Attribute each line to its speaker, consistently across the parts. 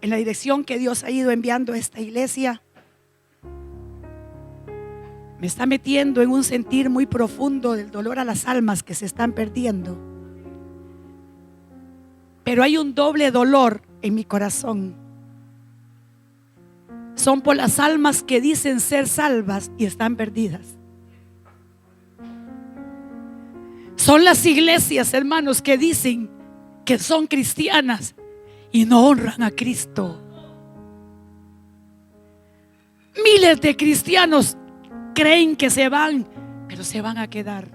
Speaker 1: en la dirección que Dios ha ido enviando a esta iglesia, me está metiendo en un sentir muy profundo del dolor a las almas que se están perdiendo. Pero hay un doble dolor en mi corazón. Son por las almas que dicen ser salvas y están perdidas. Son las iglesias, hermanos, que dicen que son cristianas y no honran a Cristo. Miles de cristianos creen que se van, pero se van a quedar.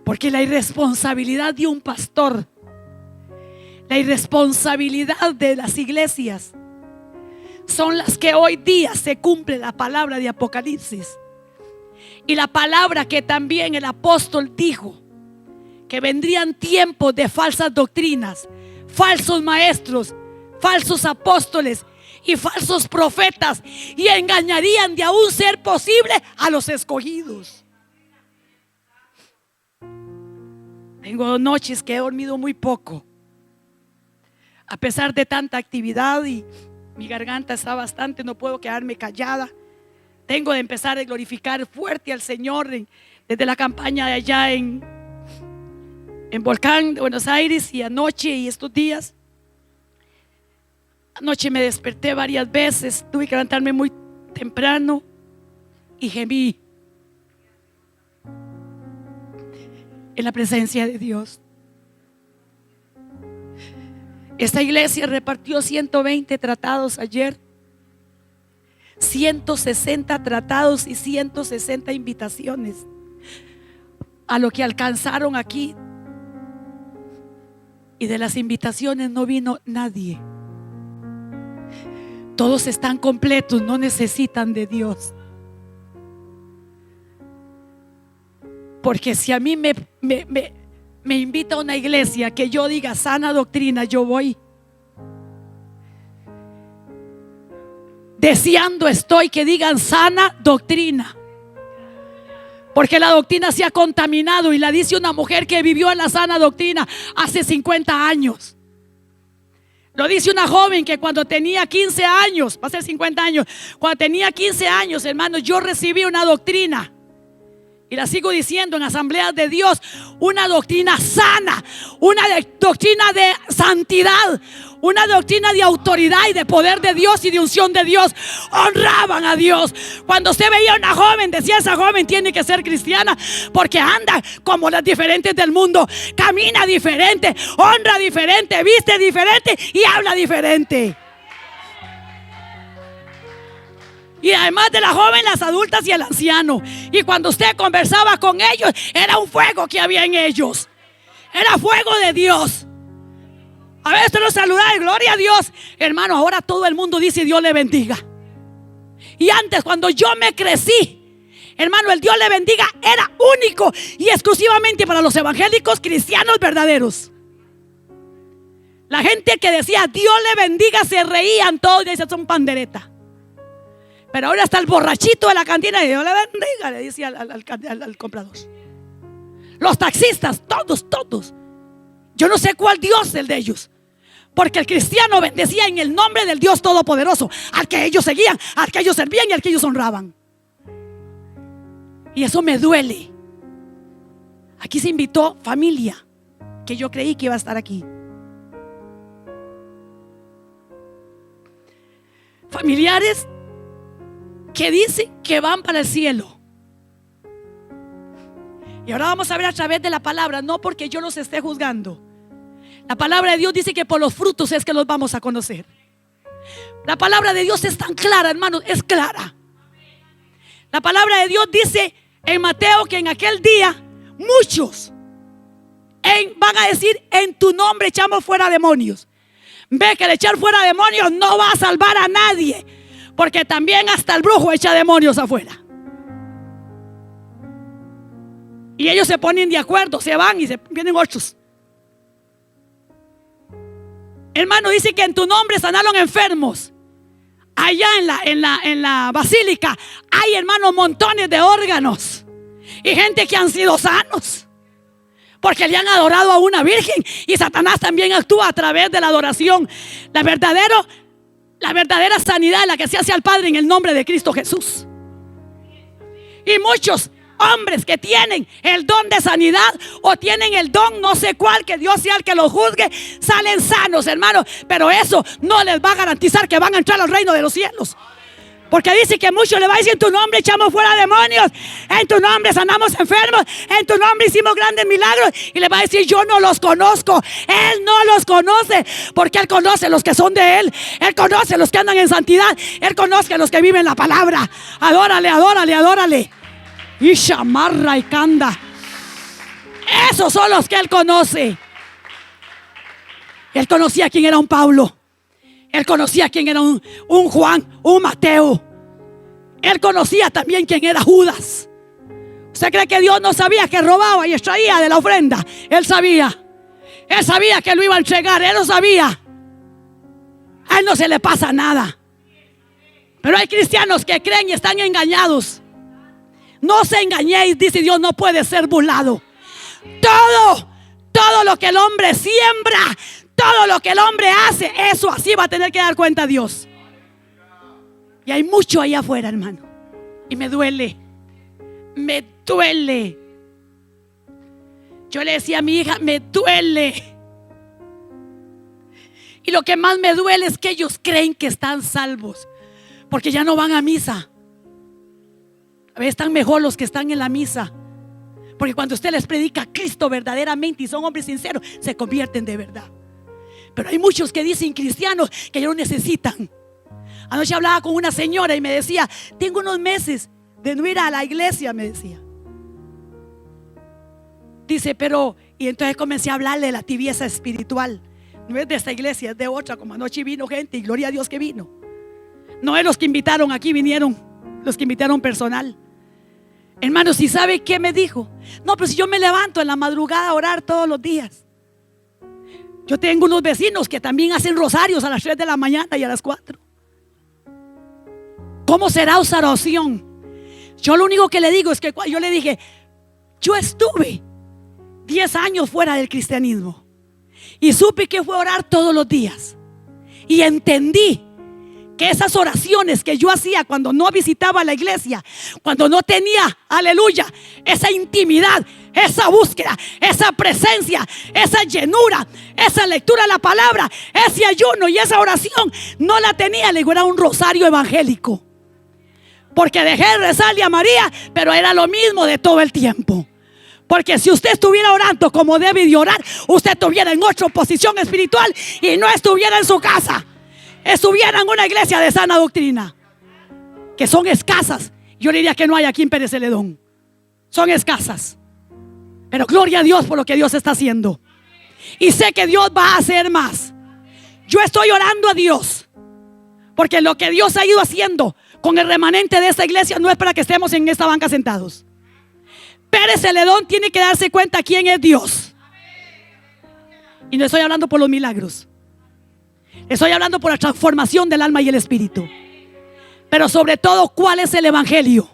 Speaker 1: Porque la irresponsabilidad de un pastor, la irresponsabilidad de las iglesias, son las que hoy día se cumple la palabra de Apocalipsis. Y la palabra que también el apóstol dijo, que vendrían tiempos de falsas doctrinas, falsos maestros, falsos apóstoles y falsos profetas, y engañarían de aún ser posible a los escogidos. Tengo noches que he dormido muy poco, a pesar de tanta actividad, y mi garganta está bastante, no puedo quedarme callada. Tengo de empezar a glorificar fuerte al Señor desde la campaña de allá en Volcán de Buenos Aires, y anoche y estos días. Anoche me desperté varias veces, tuve que levantarme muy temprano y gemí en la presencia de Dios. Esta iglesia repartió 120 tratados ayer, 160 tratados y 160 invitaciones. A lo que alcanzaron aquí, y de las invitaciones no vino nadie. Todos están completos, no necesitan de Dios. Porque si a mí me invita a una iglesia que yo diga sana doctrina, yo voy. Deseando estoy que digan sana doctrina, porque la doctrina se ha contaminado, y la dice una mujer que vivió en la sana doctrina hace 50 años. Lo dice una joven que cuando tenía 15 años, va a ser 50 años, cuando tenía 15 años, hermanos, yo recibí una doctrina, y la sigo diciendo en asambleas de Dios, una doctrina sana, una doctrina de santidad, una doctrina de autoridad y de poder de Dios y de unción de Dios. Honraban a Dios. Cuando usted veía a una joven, decía: esa joven tiene que ser cristiana, porque anda como las diferentes del mundo, camina diferente, honra diferente, viste diferente y habla diferente. Y además de la joven, las adultas y el anciano. Y cuando usted conversaba con ellos, era un fuego que había en ellos. Era fuego de Dios. A veces usted los saludaba, gloria a Dios. Hermano, ahora todo el mundo dice Dios le bendiga. Y antes, cuando yo me crecí, hermano, el Dios le bendiga era único y exclusivamente para los evangélicos cristianos verdaderos. La gente que decía Dios le bendiga se reían todos y decían: son pandereta. Pero ahora está el borrachito de la cantina y Dios le bendiga, le decía al comprador. Los taxistas, todos. Yo no sé cuál Dios es el de ellos, porque el cristiano bendecía en el nombre del Dios Todopoderoso, al que ellos seguían, al que ellos servían y al que ellos honraban. Y eso me duele. Aquí se invitó familia que yo creí que iba a estar aquí. Familiares que dicen que van para el cielo. Y ahora vamos a ver a través de la palabra, no porque yo los esté juzgando. La palabra de Dios dice que por los frutos es que los vamos a conocer. La palabra de Dios es tan clara, hermanos, es clara. La palabra de Dios dice en Mateo que en aquel día muchos van a decir: en tu nombre echamos fuera demonios. Ve que el echar fuera demonios no va a salvar a nadie, porque también hasta el brujo echa demonios afuera. Y ellos se ponen de acuerdo, se van y se vienen otros. Hermano, dice que en tu nombre sanaron enfermos. Allá en la basílica hay, hermano, montones de órganos y gente que han sido sanos. porque le han adorado a una virgen. Y Satanás también actúa a través de la adoración. La verdadera sanidad es la que se hace al Padre en el nombre de Cristo Jesús. Y muchos hombres que tienen el don de sanidad o tienen el don no sé cuál, que Dios sea el que los juzgue, salen sanos, hermanos, pero eso no les va a garantizar que van a entrar al reino de los cielos. Porque dice que muchos le va a decir: en tu nombre echamos fuera demonios, en tu nombre sanamos enfermos, en tu nombre hicimos grandes milagros. Y le va a decir: yo no los conozco. Él no los conoce, porque Él conoce los que son de Él. Él conoce los que andan en santidad. Él conoce los que viven la palabra. Adórale, adórale, adórale. Y chamarra y canda. Esos son los que Él conoce. Él conocía quién era un Pablo. Él conocía quién era un Juan, un Mateo. Él conocía también quién era Judas. ¿Usted cree que Dios no sabía que robaba y extraía de la ofrenda? Él sabía. Él sabía que lo iba a entregar. Él lo sabía. A Él no se le pasa nada. Pero hay cristianos que creen y están engañados. No se engañéis, dice Dios, no puede ser burlado. Todo lo que el hombre siembra, todo lo que el hombre hace, eso así va a tener que dar cuenta a Dios. Y hay mucho allá afuera, hermano. Y me duele. Me duele. Yo le decía a mi hija: me duele. Y lo que más me duele es que ellos creen que están salvos, porque ya no van a misa. A veces están mejor los que están en la misa, porque cuando usted les predica a Cristo verdaderamente y son hombres sinceros, se convierten de verdad. Pero hay muchos que dicen cristianos que ya lo necesitan. Anoche hablaba con una señora y me decía: tengo unos meses de no ir a la iglesia, me decía. Dice, pero, y entonces comencé a hablarle de la tibieza espiritual. No es de esta iglesia, es de otra. Como anoche vino gente, y gloria a Dios que vino. No es los que invitaron aquí, vinieron los que invitaron personal. Hermanos, ¿y sabe qué me dijo? No, pero si yo me levanto en la madrugada a orar todos los días. Yo tengo unos vecinos que también hacen rosarios a las 3 de la mañana y a las 4. ¿Cómo será esa oración? Yo lo único que le digo es que yo le dije: yo estuve 10 años fuera del cristianismo y supe que fue orar todos los días. Y entendí que esas oraciones que yo hacía cuando no visitaba la iglesia, cuando no tenía, aleluya, esa intimidad, esa búsqueda, esa presencia, esa llenura, esa lectura de la palabra, ese ayuno y esa oración, no la tenía. Le digo, era un rosario evangélico, porque dejé de rezarle a María, pero era lo mismo de todo el tiempo. Porque si usted estuviera orando como debe de orar, usted estuviera en otra posición espiritual y no estuviera en su casa, estuviera en una iglesia de sana doctrina, que son escasas. Yo diría que no hay aquí en Pérez Celedón. Son escasas. Pero gloria a Dios por lo que Dios está haciendo. Y sé que Dios va a hacer más. Yo estoy orando a Dios, porque lo que Dios ha ido haciendo con el remanente de esta iglesia no es para que estemos en esta banca sentados. Pérez Celedón tiene que darse cuenta quién es Dios. Y no estoy hablando por los milagros, estoy hablando por la transformación del alma y el espíritu. Pero sobre todo, ¿cuál es el evangelio?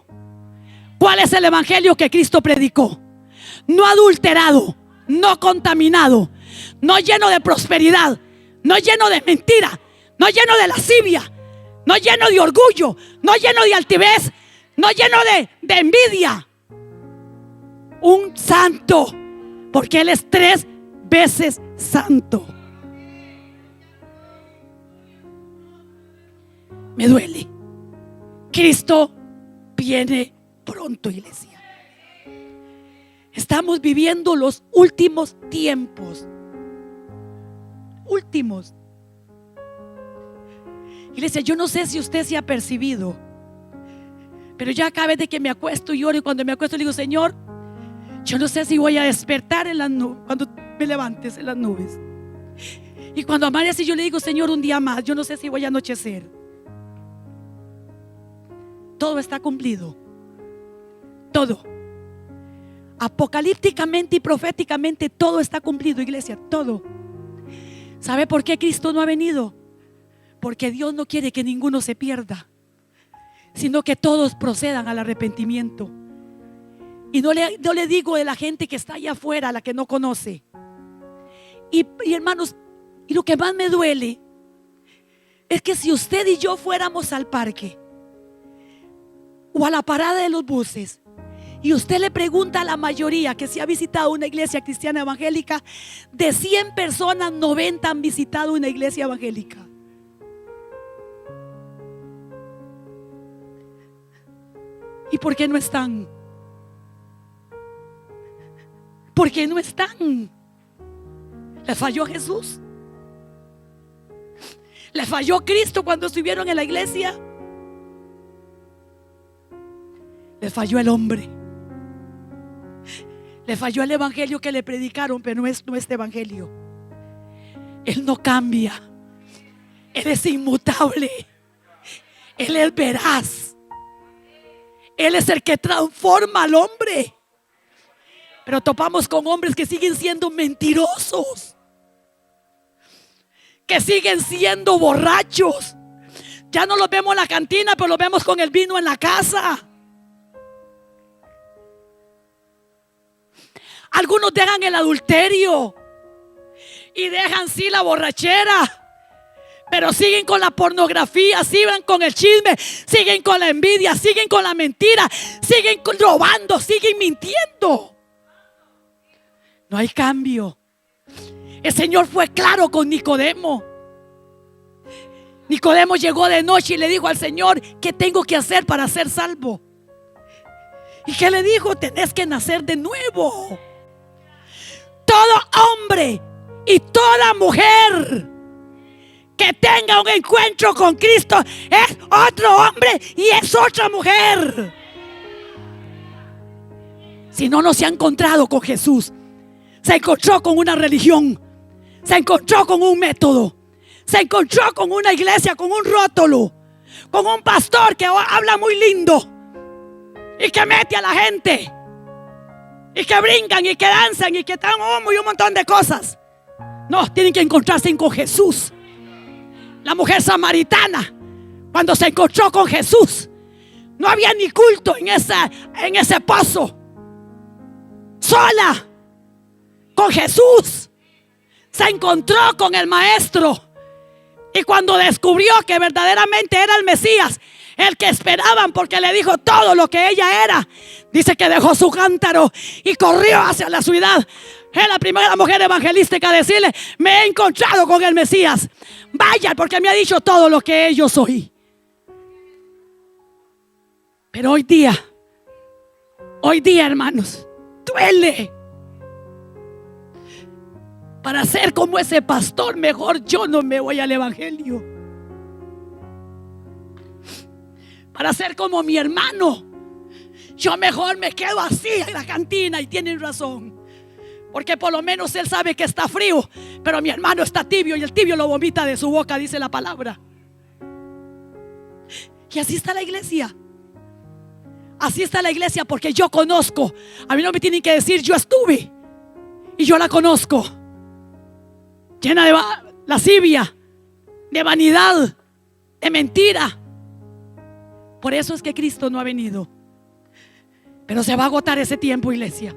Speaker 1: ¿Cuál es el evangelio que Cristo predicó? No adulterado, no contaminado, no lleno de prosperidad, no lleno de mentira, no lleno de lascivia, no lleno de orgullo, no lleno de altivez, no lleno de envidia. Un santo, porque Él es 3 veces santo. Me duele. Cristo viene pronto, iglesia. Estamos viviendo los últimos tiempos. Últimos. Iglesia, yo no sé si usted se ha percibido, pero ya cada vez de que me acuesto y oro, y cuando me acuesto le digo: Señor, yo no sé si voy a despertar en las nubes, cuando me levantes en las nubes. Y cuando amanece yo le digo: Señor, un día más, yo no sé si voy a anochecer. Todo está cumplido. Todo. Apocalípticamente y proféticamente todo está cumplido, iglesia, todo. ¿Sabe por qué Cristo no ha venido? Porque Dios no quiere que ninguno se pierda, sino que todos procedan al arrepentimiento. Y no le digo de la gente que está allá afuera, la que no conoce. Y hermanos, y lo que más me duele es que si usted y yo fuéramos al parque o a la parada de los buses y usted le pregunta a la mayoría que si ha visitado una iglesia cristiana evangélica, de 100 personas, 90 han visitado una iglesia evangélica. ¿Y por qué no están? ¿Por qué no están? ¿Les falló Jesús? ¿Les falló Cristo cuando estuvieron en la iglesia? Les falló el hombre. Le falló el evangelio que le predicaron, pero no es este evangelio. Él no cambia. Él es inmutable. Él es veraz. Él es el que transforma al hombre. Pero topamos con hombres que siguen siendo mentirosos, que siguen siendo borrachos. Ya no los vemos en la cantina, pero los vemos con el vino en la casa. Algunos dejan el adulterio y dejan sí la borrachera, pero siguen con la pornografía, siguen con el chisme, siguen con la envidia, siguen con la mentira, siguen robando, siguen mintiendo. No hay cambio. El Señor fue claro con Nicodemo. Nicodemo llegó de noche y le dijo al Señor: ¿qué tengo que hacer para ser salvo? ¿Y qué le dijo? Tenés que nacer de nuevo. Todo hombre y toda mujer que tenga un encuentro con Cristo es otro hombre y es otra mujer. Si no se ha encontrado con Jesús, se encontró con una religión, se encontró con un método, se encontró con una iglesia, con un rótulo, con un pastor que habla muy lindo y que mete a la gente y que brincan y que danzan y que están y un montón de cosas. No, tienen que encontrarse con Jesús. La mujer samaritana, cuando se encontró con Jesús, no había ni culto en ese pozo. Sola con Jesús se encontró con el maestro, y cuando descubrió que verdaderamente era el Mesías, el que esperaban, porque le dijo todo lo que ella era, dice que dejó su cántaro y corrió hacia la ciudad. Es la primera mujer evangelística a decirle: me he encontrado con el Mesías, vaya, porque me ha dicho todo lo que yo soy. Pero hoy día, hermanos, duele. Para ser como ese pastor, mejor yo no me voy al evangelio. Para ser como mi hermano, yo mejor me quedo así en la cantina. Y tienen razón, porque por lo menos él sabe que está frío, pero mi hermano está tibio y el tibio lo vomita de su boca, dice la palabra. Y así está la iglesia. Así está la iglesia, porque yo conozco. A mí no me tienen que decir, yo estuve y yo la conozco. Llena de lascivia, de vanidad, de mentira. Por eso es que Cristo no ha venido. Pero se va a agotar ese tiempo, iglesia.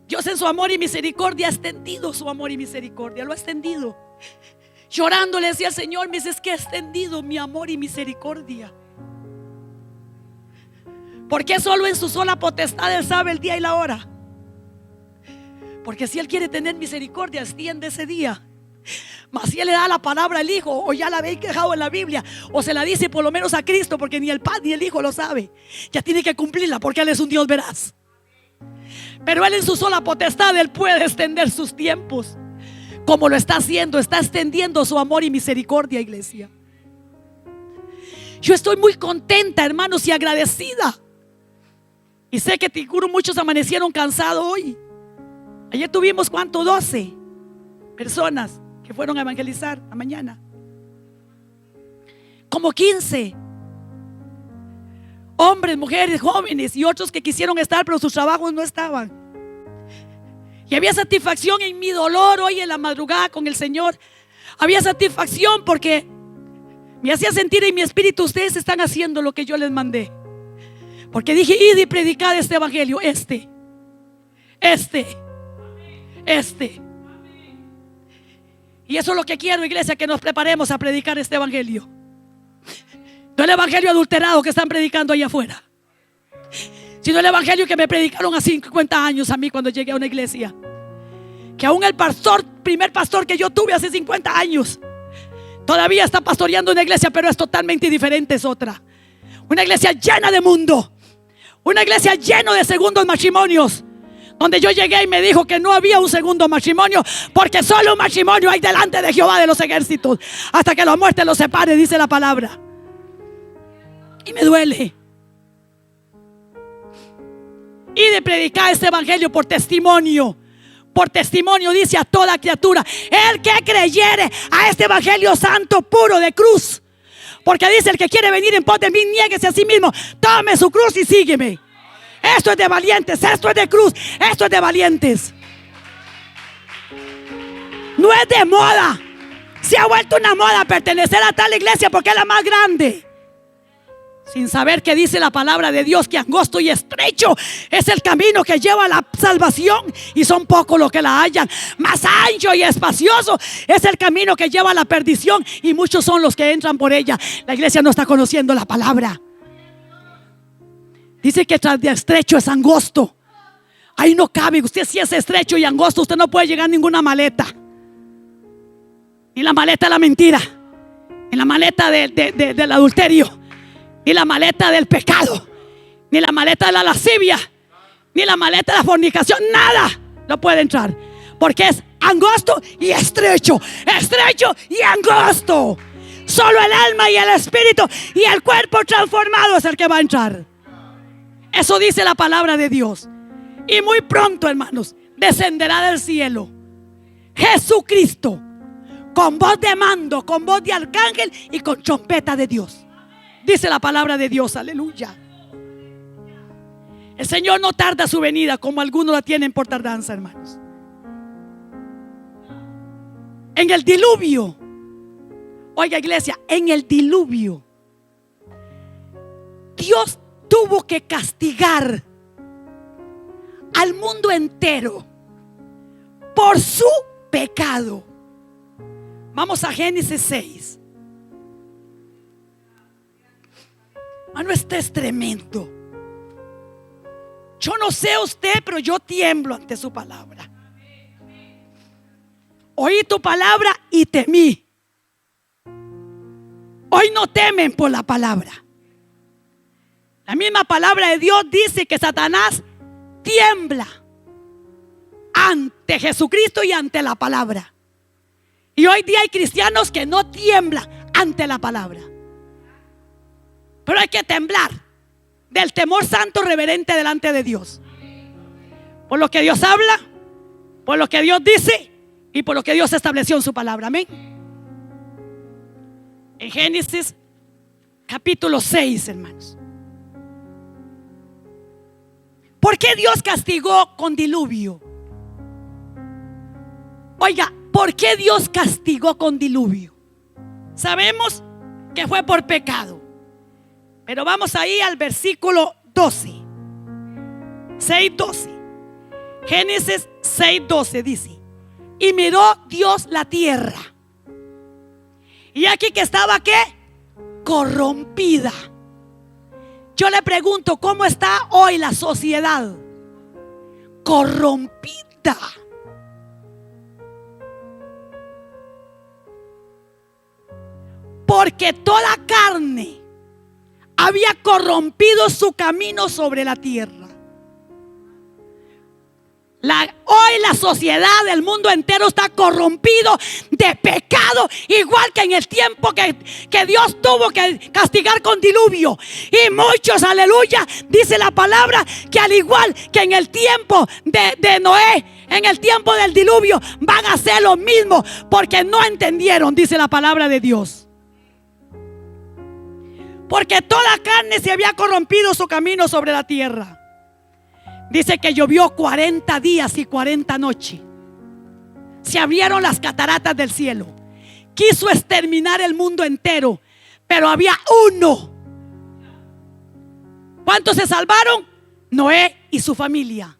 Speaker 1: Dios en su amor y misericordia ha extendido su amor y misericordia. Lo ha extendido. Llorando le decía al Señor: me dice, es que ha extendido mi amor y misericordia. Porque solo en su sola potestad Él sabe el día y la hora. Porque si Él quiere tener misericordia, extiende ese día. Mas si Él le da la palabra al Hijo, o ya la habéis quejado en la Biblia, o se la dice por lo menos a Cristo, porque ni el Padre ni el Hijo lo sabe, ya tiene que cumplirla, porque Él es un Dios veraz. Pero Él en su sola potestad, Él puede extender sus tiempos, como lo está haciendo. Está extendiendo su amor y misericordia, iglesia. Yo estoy muy contenta, hermanos, y agradecida. Y sé que muchos amanecieron cansados hoy. Ayer tuvimos, ¿cuánto? 12 personas que fueron a evangelizar a mañana. Como 15 hombres, mujeres, jóvenes y otros que quisieron estar, pero sus trabajos no estaban. Y había satisfacción en mi dolor hoy en la madrugada con el Señor. Había satisfacción porque me hacía sentir en mi espíritu: ustedes están haciendo lo que yo les mandé. Porque dije, id y predicad este evangelio. Este. Y eso es lo que quiero, iglesia, que nos preparemos a predicar este evangelio. No el evangelio adulterado que están predicando allá afuera, sino el evangelio que me predicaron a 50 años a mí cuando llegué a una iglesia. Que aún el primer pastor que yo tuve hace 50 años todavía está pastoreando una iglesia, pero es totalmente diferente, es otra. Una iglesia llena de mundo, una iglesia llena de segundos matrimonios, donde yo llegué y me dijo que no había un segundo matrimonio, porque solo un matrimonio hay delante de Jehová de los ejércitos, hasta que la muerte los separe, dice la palabra. Y me duele. Y de predicar este evangelio por testimonio. Por testimonio, dice, a toda criatura. El que creyere a este evangelio santo, puro, de cruz. Porque dice, el que quiere venir en pos de mí, niéguese a sí mismo, tome su cruz y sígueme. Esto es de valientes, esto es de cruz, esto es de valientes. No es de moda. Se ha vuelto una moda pertenecer a tal iglesia porque es la más grande, sin saber que dice la palabra de Dios que angosto y estrecho es el camino que lleva a la salvación, y son pocos los que la hallan. Más ancho y espacioso es el camino que lleva a la perdición, y muchos son los que entran por ella. La iglesia no está conociendo la palabra. Dice que tras de estrecho es angosto. Ahí no cabe. Usted, si es estrecho y angosto, usted no puede llegar a ninguna maleta. Ni la maleta de la mentira, ni la maleta del adulterio, ni la maleta del pecado, ni la maleta de la lascivia, ni la maleta de la fornicación. Nada no puede entrar, porque es angosto y estrecho. Estrecho y angosto. Solo el alma y el espíritu y el cuerpo transformado es el que va a entrar. Eso dice la palabra de Dios. Y muy pronto, hermanos, descenderá del cielo Jesucristo, con voz de mando, con voz de arcángel y con trompeta de Dios. Dice la palabra de Dios, aleluya. El Señor no tarda su venida, como algunos la tienen por tardanza, hermanos. En el diluvio, oiga, iglesia, en el diluvio, Dios tuvo que castigar al mundo entero por su pecado. Vamos a Génesis 6. Hermano, este es tremendo. Yo no sé usted, pero yo tiemblo ante su palabra. Oí tu palabra y temí. Hoy no temen por la palabra. La misma palabra de Dios dice que Satanás tiembla ante Jesucristo y ante la palabra. Y hoy día hay cristianos que no tiemblan ante la palabra. Pero hay que temblar del temor santo reverente delante de Dios, por lo que Dios habla, por lo que Dios dice y por lo que Dios estableció en su palabra. Amén. En Génesis capítulo 6, hermanos. ¿Por qué Dios castigó con diluvio? Oiga, ¿por qué Dios castigó con diluvio? Sabemos que fue por pecado, pero vamos ahí al versículo 12. 6:12. Génesis 6:12 dice: y miró Dios la tierra, y aquí que estaba, ¿qué? Corrompida. Yo le pregunto, ¿cómo está hoy la sociedad? Corrompida. Porque toda carne había corrompido su camino sobre la tierra. Hoy la sociedad del mundo entero está corrompido de pecado, igual que en el tiempo que Dios tuvo que castigar con diluvio. Y muchos, aleluya, dice la palabra, que al igual que en el tiempo de Noé, en el tiempo del diluvio, van a hacer lo mismo, porque no entendieron, dice la palabra de Dios. Porque toda carne se había corrompido su camino sobre la tierra. Dice que llovió 40 días y 40 noches. Se abrieron las cataratas del cielo. Quiso exterminar el mundo entero, pero había uno ¿Cuántos se salvaron? Noé y su familia.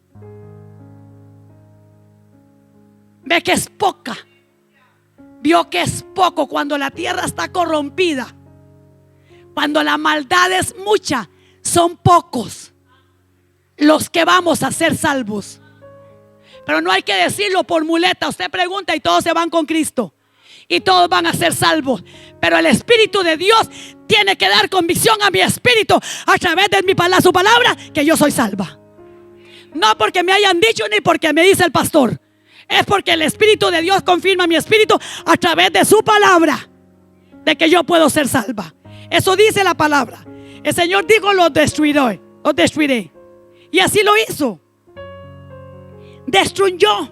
Speaker 1: Ve que es poca. Vio que es poco cuando la tierra está corrompida. Cuando la maldad es mucha, son pocos los que vamos a ser salvos. Pero no hay que decirlo por muleta. Usted pregunta y todos se van con Cristo y todos van a ser salvos. Pero el Espíritu de Dios tiene que dar convicción a mi espíritu a través de su palabra que yo soy salva. No porque me hayan dicho ni porque me dice el pastor. Es porque el Espíritu de Dios confirma mi espíritu a través de su palabra de que yo puedo ser salva. Eso dice la palabra. El Señor dijo: los destruiré, los destruiré. Y así lo hizo. Destruyó.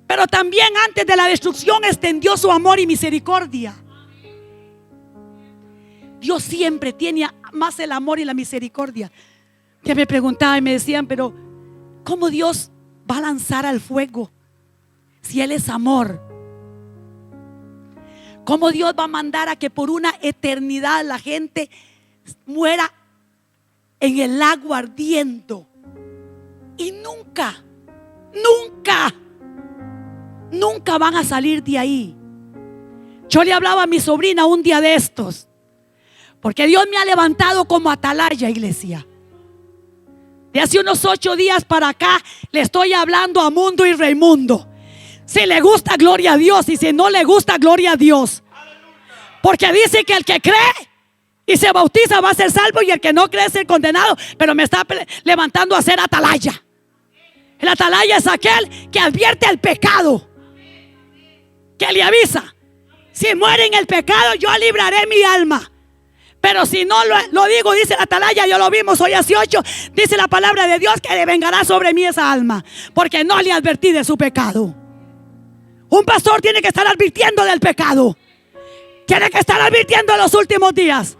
Speaker 1: Pero también antes de la destrucción extendió su amor y misericordia. Dios siempre tiene más el amor y la misericordia. Que me preguntaban y me decían: pero ¿cómo Dios va a lanzar al fuego si Él es amor? ¿Cómo Dios va a mandar a que por una eternidad la gente muera en el agua ardiendo? Y nunca van a salir de ahí. Yo le hablaba a mi sobrina un día de estos, porque Dios me ha levantado como atalaya, iglesia. De hace unos 8 días para acá le estoy hablando a Mundo y Raimundo. Si le gusta, gloria a Dios, y si no le gusta, gloria a Dios. Porque dice que el que cree y se bautiza va a ser salvo, y el que no cree es ser condenado. Pero me está levantando a ser atalaya. El atalaya es aquel que advierte el pecado, que le avisa: si muere en el pecado, yo libraré mi alma. Pero si no lo digo, dice la atalaya, ya lo vimos hoy hace 8, dice la palabra de Dios que le vengará sobre mí esa alma, porque no le advertí de su pecado. Un pastor tiene que estar advirtiendo del pecado. Tiene que estar advirtiendo en los últimos días.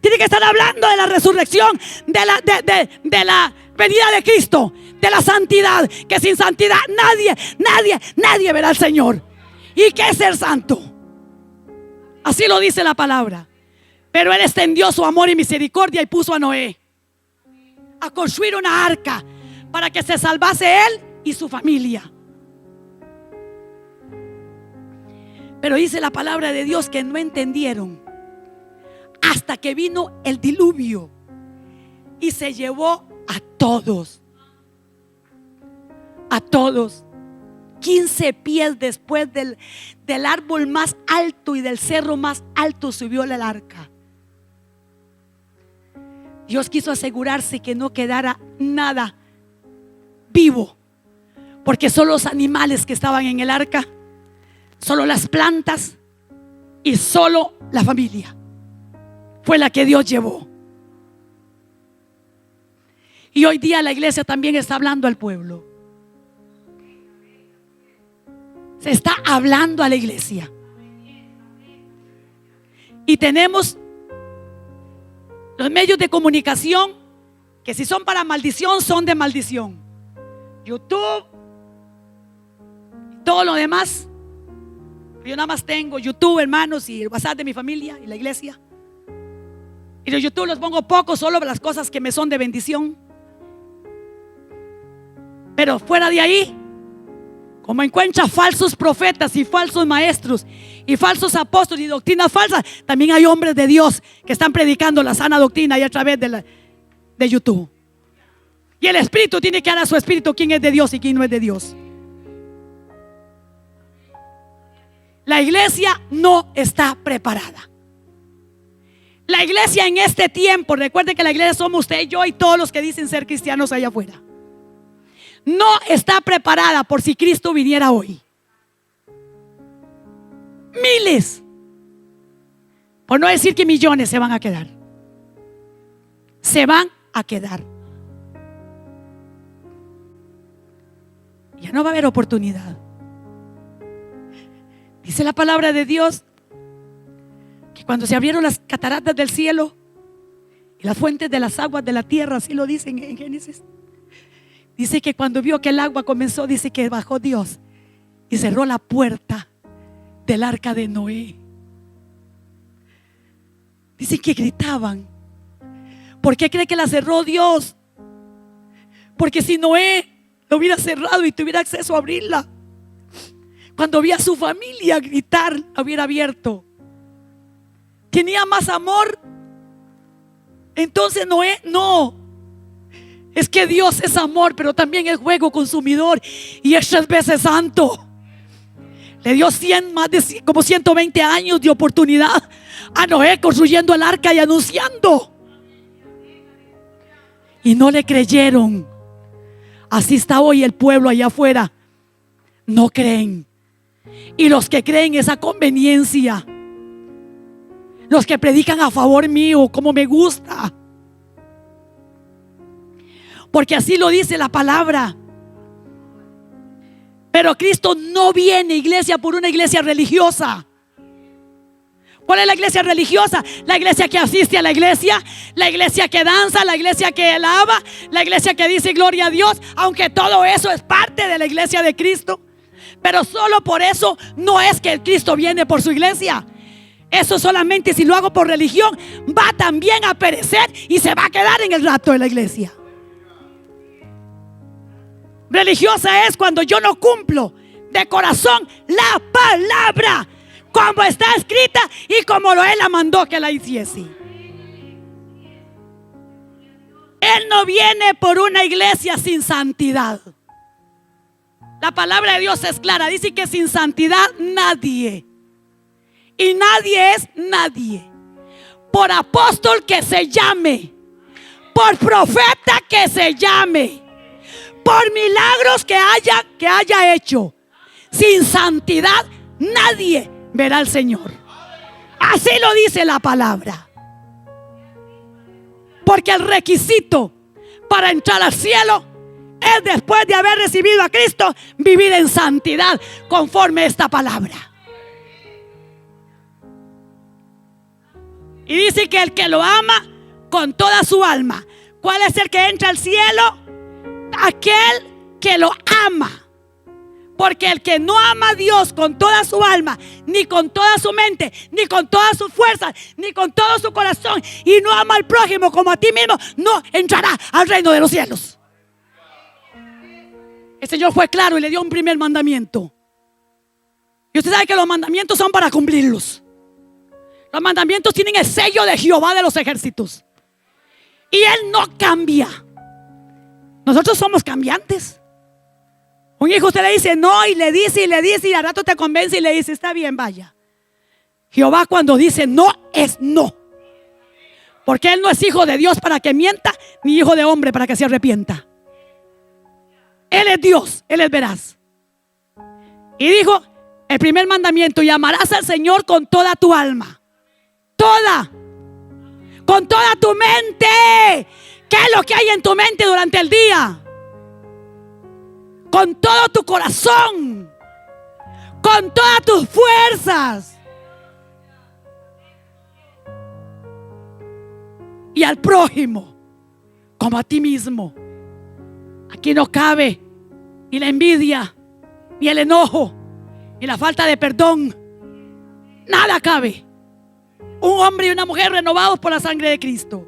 Speaker 1: Tiene que estar hablando de la resurrección, de la venida de Cristo, de la santidad, que sin santidad nadie verá al Señor. ¿Y qué es ser santo? Así lo dice la palabra. Pero Él extendió su amor y misericordia y puso a Noé a construir una arca para que se salvase él y su familia. Pero dice la palabra de Dios que no entendieron hasta que vino el diluvio y se llevó a todos. A todos. 15 pies después del árbol más alto y del cerro más alto subió el arca. Dios quiso asegurarse que no quedara nada vivo, porque solo los animales que estaban en el arca, solo las plantas y solo la familia fue la que Dios llevó. Y hoy día la iglesia también está hablando al pueblo. Se está hablando a la iglesia. Y tenemos los medios de comunicación que si son para maldición, son de maldición. YouTube, todo lo demás. Yo nada más tengo YouTube, hermanos, y el WhatsApp de mi familia y la iglesia. Y los YouTube los pongo poco, solo las cosas que me son de bendición. Pero fuera de ahí, como encuentra falsos profetas y falsos maestros y falsos apóstoles y doctrinas falsas, también hay hombres de Dios que están predicando la sana doctrina y a través de YouTube. Y el Espíritu tiene que dar a su espíritu quién es de Dios y quién no es de Dios. La iglesia no está preparada. La iglesia en este tiempo, recuerde que la iglesia somos usted y yo y todos los que dicen ser cristianos allá afuera, no está preparada por si Cristo viniera hoy. Miles, por no decir que millones, se van a quedar. Se van a quedar. Ya no va a haber oportunidad. Dice la palabra de Dios que cuando se abrieron las cataratas del cielo y las fuentes de las aguas de la tierra, así lo dicen en Génesis, dice que cuando vio que el agua comenzó, dice que bajó Dios y cerró la puerta del arca de Noé. Dice que gritaban ¿Por qué cree que la cerró Dios? Porque si Noé lo hubiera cerrado y tuviera acceso a abrirla, cuando vi a su familia gritar, la hubiera abierto. Tenía más amor. Entonces Noé, no. Es que Dios es amor, pero también es fuego consumidor y es 3 veces santo. Le dio más de como 120 años de oportunidad a Noé construyendo el arca y anunciando. Y no le creyeron. Así está hoy el pueblo allá afuera. No creen. Y los que creen esa conveniencia, los que predican a favor mío, como me gusta, porque así lo dice la palabra. Pero Cristo no viene, iglesia, por una iglesia religiosa. ¿Cuál es la iglesia religiosa? La iglesia que asiste a la iglesia que danza, la iglesia que alaba, la iglesia que dice gloria a Dios. Aunque todo eso es parte de la iglesia de Cristo, pero solo por eso no es que Cristo viene por su iglesia. Eso solamente, si lo hago por religión, va también a perecer y se va a quedar en el rato de la iglesia. Religiosa es cuando yo no cumplo de corazón la palabra como está escrita y como Él la mandó que la hiciese. Él no viene por una iglesia sin santidad. La palabra de Dios es clara. Dice que sin santidad nadie. Y nadie es nadie. Por apóstol que se llame, por profeta que se llame, por milagros que haya hecho, sin santidad nadie verá al Señor. Así lo dice la palabra. Porque el requisito para entrar al cielo es, después de haber recibido a Cristo, vivir en santidad conforme a esta palabra. Y dice que el que lo ama con toda su alma. ¿Cuál es el que entra al cielo? Aquel que lo ama. Porque el que no ama a Dios con toda su alma, ni con toda su mente, ni con todas sus fuerzas, ni con todo su corazón, y no ama al prójimo como a ti mismo, no entrará al reino de los cielos. El Señor fue claro y le dio un primer mandamiento. Y usted sabe que los mandamientos son para cumplirlos. Los mandamientos tienen el sello de Jehová de los ejércitos. Y Él no cambia. Nosotros somos cambiantes. Un hijo, usted le dice no y le dice y al rato te convence y le dice está bien, vaya. Jehová cuando dice no es no. Porque Él no es hijo de Dios para que mienta, ni hijo de hombre para que se arrepienta. Él es Dios, Él es veraz. Y dijo el primer mandamiento: y amarás al Señor con toda tu alma. Toda. Con toda tu mente. ¿Qué es lo que hay en tu mente durante el día? Con todo tu corazón. Con todas tus fuerzas. Y al prójimo como a ti mismo. Aquí no cabe ni la envidia, ni el enojo, ni la falta de perdón. Nada cabe. Un hombre y una mujer renovados por la sangre de Cristo.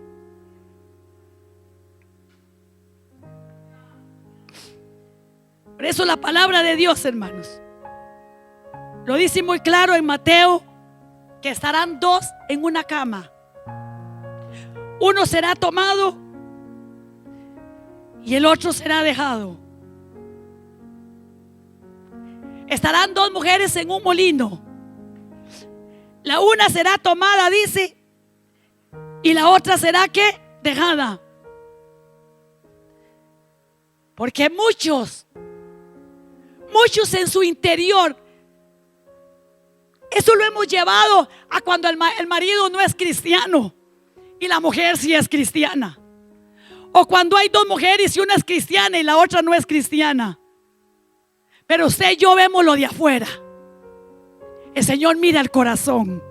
Speaker 1: Por eso la palabra de Dios, hermanos, lo dice muy claro en Mateo, que estarán 2 en una cama. Uno será tomado y el otro será dejado. Estarán 2 mujeres en un molino. La una será tomada, dice, y la otra será ¿qué? Dejada. Porque muchos en su interior, eso lo hemos llevado a cuando el marido no es cristiano y la mujer sí es cristiana. O cuando hay 2 mujeres y una es cristiana y la otra no es cristiana. Pero usted y yo vemos lo de afuera. El Señor mira el corazón.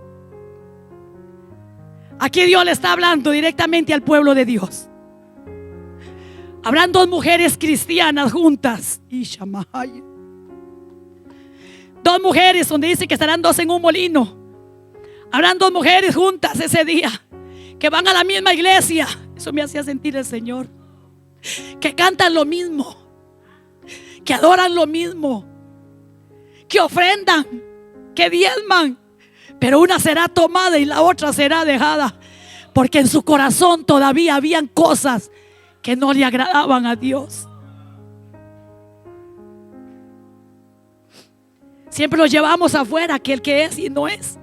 Speaker 1: Aquí Dios le está hablando directamente al pueblo de Dios. Habrán 2 mujeres cristianas juntas. Y 2 mujeres, donde dice que estarán 2 en un molino. Habrán 2 mujeres juntas ese día, que van a la misma iglesia. Eso me hacía sentir el Señor. Que cantan lo mismo, que adoran lo mismo, que ofrendan, que diezman, pero una será tomada y la otra será dejada, porque en su corazón todavía habían cosas que no le agradaban a Dios. Siempre lo llevamos afuera, que el que es y no es.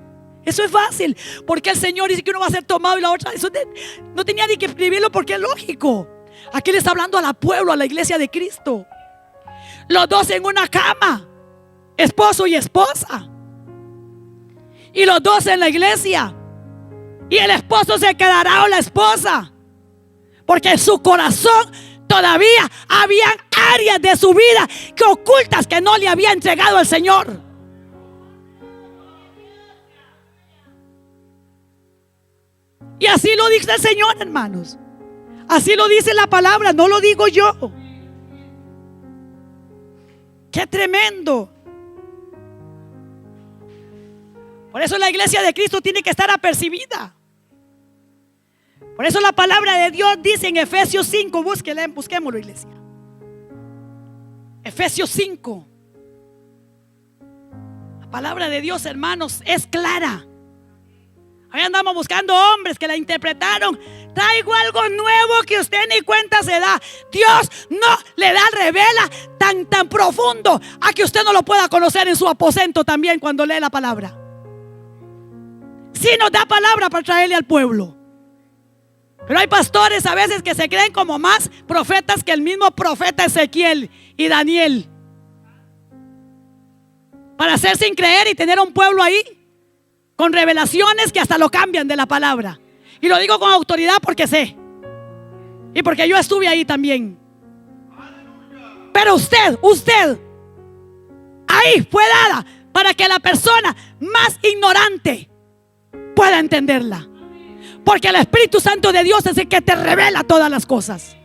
Speaker 1: Eso es fácil, porque el Señor dice que uno va a ser tomado y la otra. Eso no tenía ni que escribirlo porque es lógico. Aquí le está hablando al pueblo, a la iglesia de Cristo. Los dos en una cama, esposo y esposa, y los dos en la iglesia. Y el esposo se quedará con la esposa, porque en su corazón todavía habían áreas de su vida que ocultas, que no le había entregado el Señor. Y así lo dice el Señor, hermanos. Así lo dice la palabra, no lo digo yo. Qué tremendo. Por eso la iglesia de Cristo tiene que estar apercibida. Por eso la palabra de Dios dice en Efesios 5, busquémoslo, iglesia. Efesios 5. La palabra de Dios, hermanos, es clara. Ahí andamos buscando hombres que la interpretaron. Traigo algo nuevo que usted ni cuenta se da. Dios no le da, revela tan profundo a que usted no lo pueda conocer en su aposento también cuando lee la palabra. Sí nos da palabra para traerle al pueblo. Pero hay pastores a veces que se creen como más profetas que el mismo profeta Ezequiel y Daniel, para hacer sin creer y tener un pueblo ahí con revelaciones que hasta lo cambian de la palabra. Y lo digo con autoridad porque sé, y porque yo estuve ahí también. Pero usted ahí fue dada para que la persona más ignorante pueda entenderla, porque el Espíritu Santo de Dios es el que te revela todas las cosas.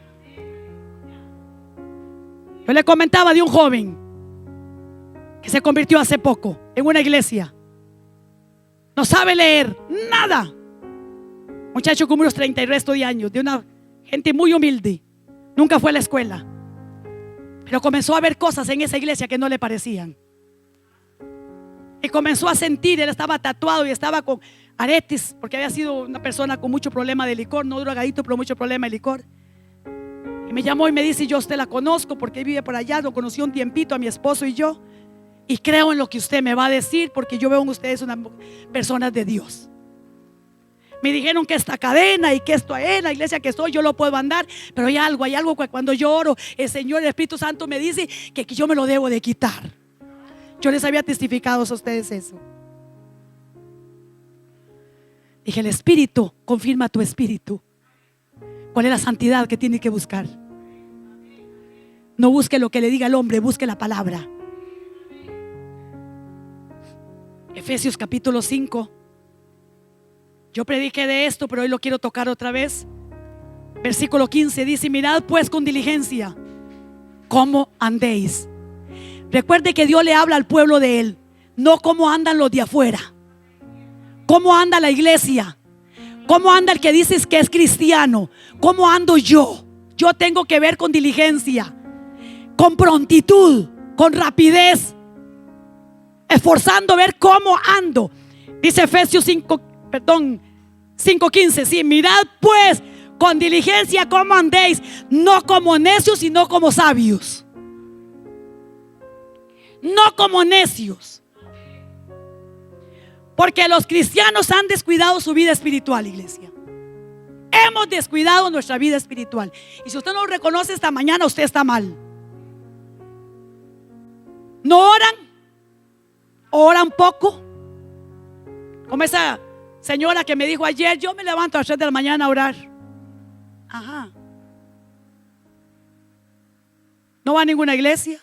Speaker 1: Yo le comentaba de un joven que se convirtió hace poco en una iglesia. No sabe leer nada. Muchacho como unos 30 y resto de años, de una gente muy humilde. Nunca fue a la escuela, pero comenzó a ver cosas en esa iglesia que no le parecían. Y comenzó a sentir, él estaba tatuado y estaba con aretes, porque había sido una persona con mucho problema de licor, no drogadito, pero mucho problema de licor. Y me llamó y me dice: yo a usted la conozco porque vive por allá, lo conocí un tiempito a mi esposo y yo, y creo en lo que usted me va a decir, porque yo veo en ustedes unas personas de Dios. Me dijeron que esta cadena y que esto es la iglesia que estoy, yo lo puedo andar, pero hay algo que cuando yo oro, el Señor, el Espíritu Santo me dice que yo me lo debo de quitar. Yo les había testificado a ustedes eso. Dije: el Espíritu confirma tu espíritu. ¿Cuál es la santidad que tiene que buscar? No busque lo que le diga el hombre, busque la palabra. Efesios capítulo 5. Yo prediqué de esto, pero hoy lo quiero tocar otra vez. Versículo 15 dice: mirad pues con diligencia cómo andéis. Recuerde que Dios le habla al pueblo de Él, no cómo andan los de afuera. Cómo anda la iglesia, cómo anda el que dices que es cristiano, cómo ando yo. Yo tengo que ver con diligencia, con prontitud, con rapidez, esforzando a ver cómo ando. Dice Efesios 5:15, sí, mirad pues con diligencia cómo andéis, no como necios, sino como sabios. No como necios. Porque los cristianos han descuidado su vida espiritual, iglesia. Hemos descuidado nuestra vida espiritual. Y si usted no lo reconoce esta mañana, usted está mal. ¿No oran? ¿Oran poco? Como esa señora que me dijo ayer: yo me levanto a las 3 de la mañana a orar. Ajá. ¿No va a ninguna iglesia?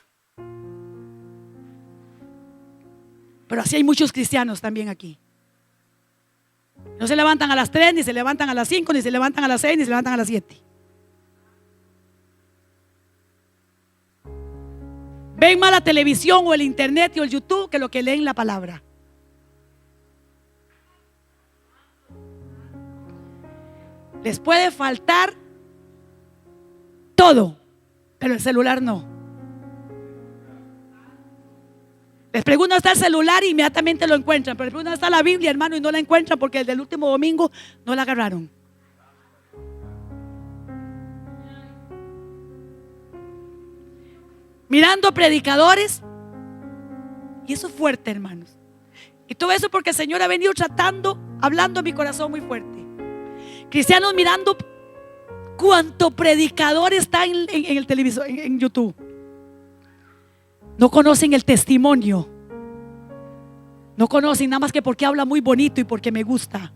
Speaker 1: Pero así hay muchos cristianos también aquí. No se levantan a las 3, ni se levantan a las 5, ni se levantan a las 6, ni se levantan a las 7. Ven más la televisión o el internet o el YouTube que lo que leen la palabra. Les puede faltar todo, pero el celular no. Les pregunto dónde está el celular y inmediatamente lo encuentran. Pero les pregunto dónde está la Biblia, hermano, y no la encuentran porque desde el último domingo no la agarraron. Mirando predicadores. Y eso es fuerte, hermanos. Y todo eso porque el Señor ha venido hablando a mi corazón muy fuerte. Cristianos mirando cuánto predicador está en el televisor, en YouTube. No conocen el testimonio. No conocen nada más que porque habla muy bonito y porque me gusta.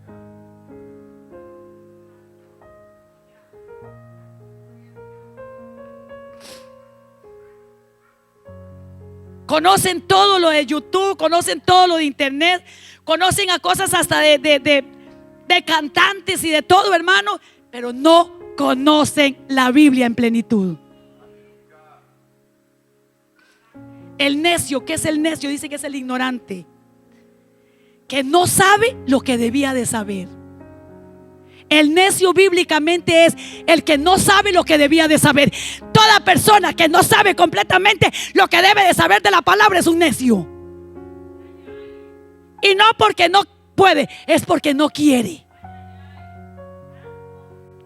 Speaker 1: Conocen todo lo de YouTube, conocen todo lo de internet, conocen a cosas hasta de cantantes y de todo, hermano, pero no conocen la Biblia en plenitud. El necio, ¿qué es el necio? Dice que es el ignorante, que no sabe lo que debía de saber. El necio bíblicamente es el que no sabe lo que debía de saber. Toda persona que no sabe completamente lo que debe de saber de la palabra es un necio. Y no porque no puede, es porque no quiere.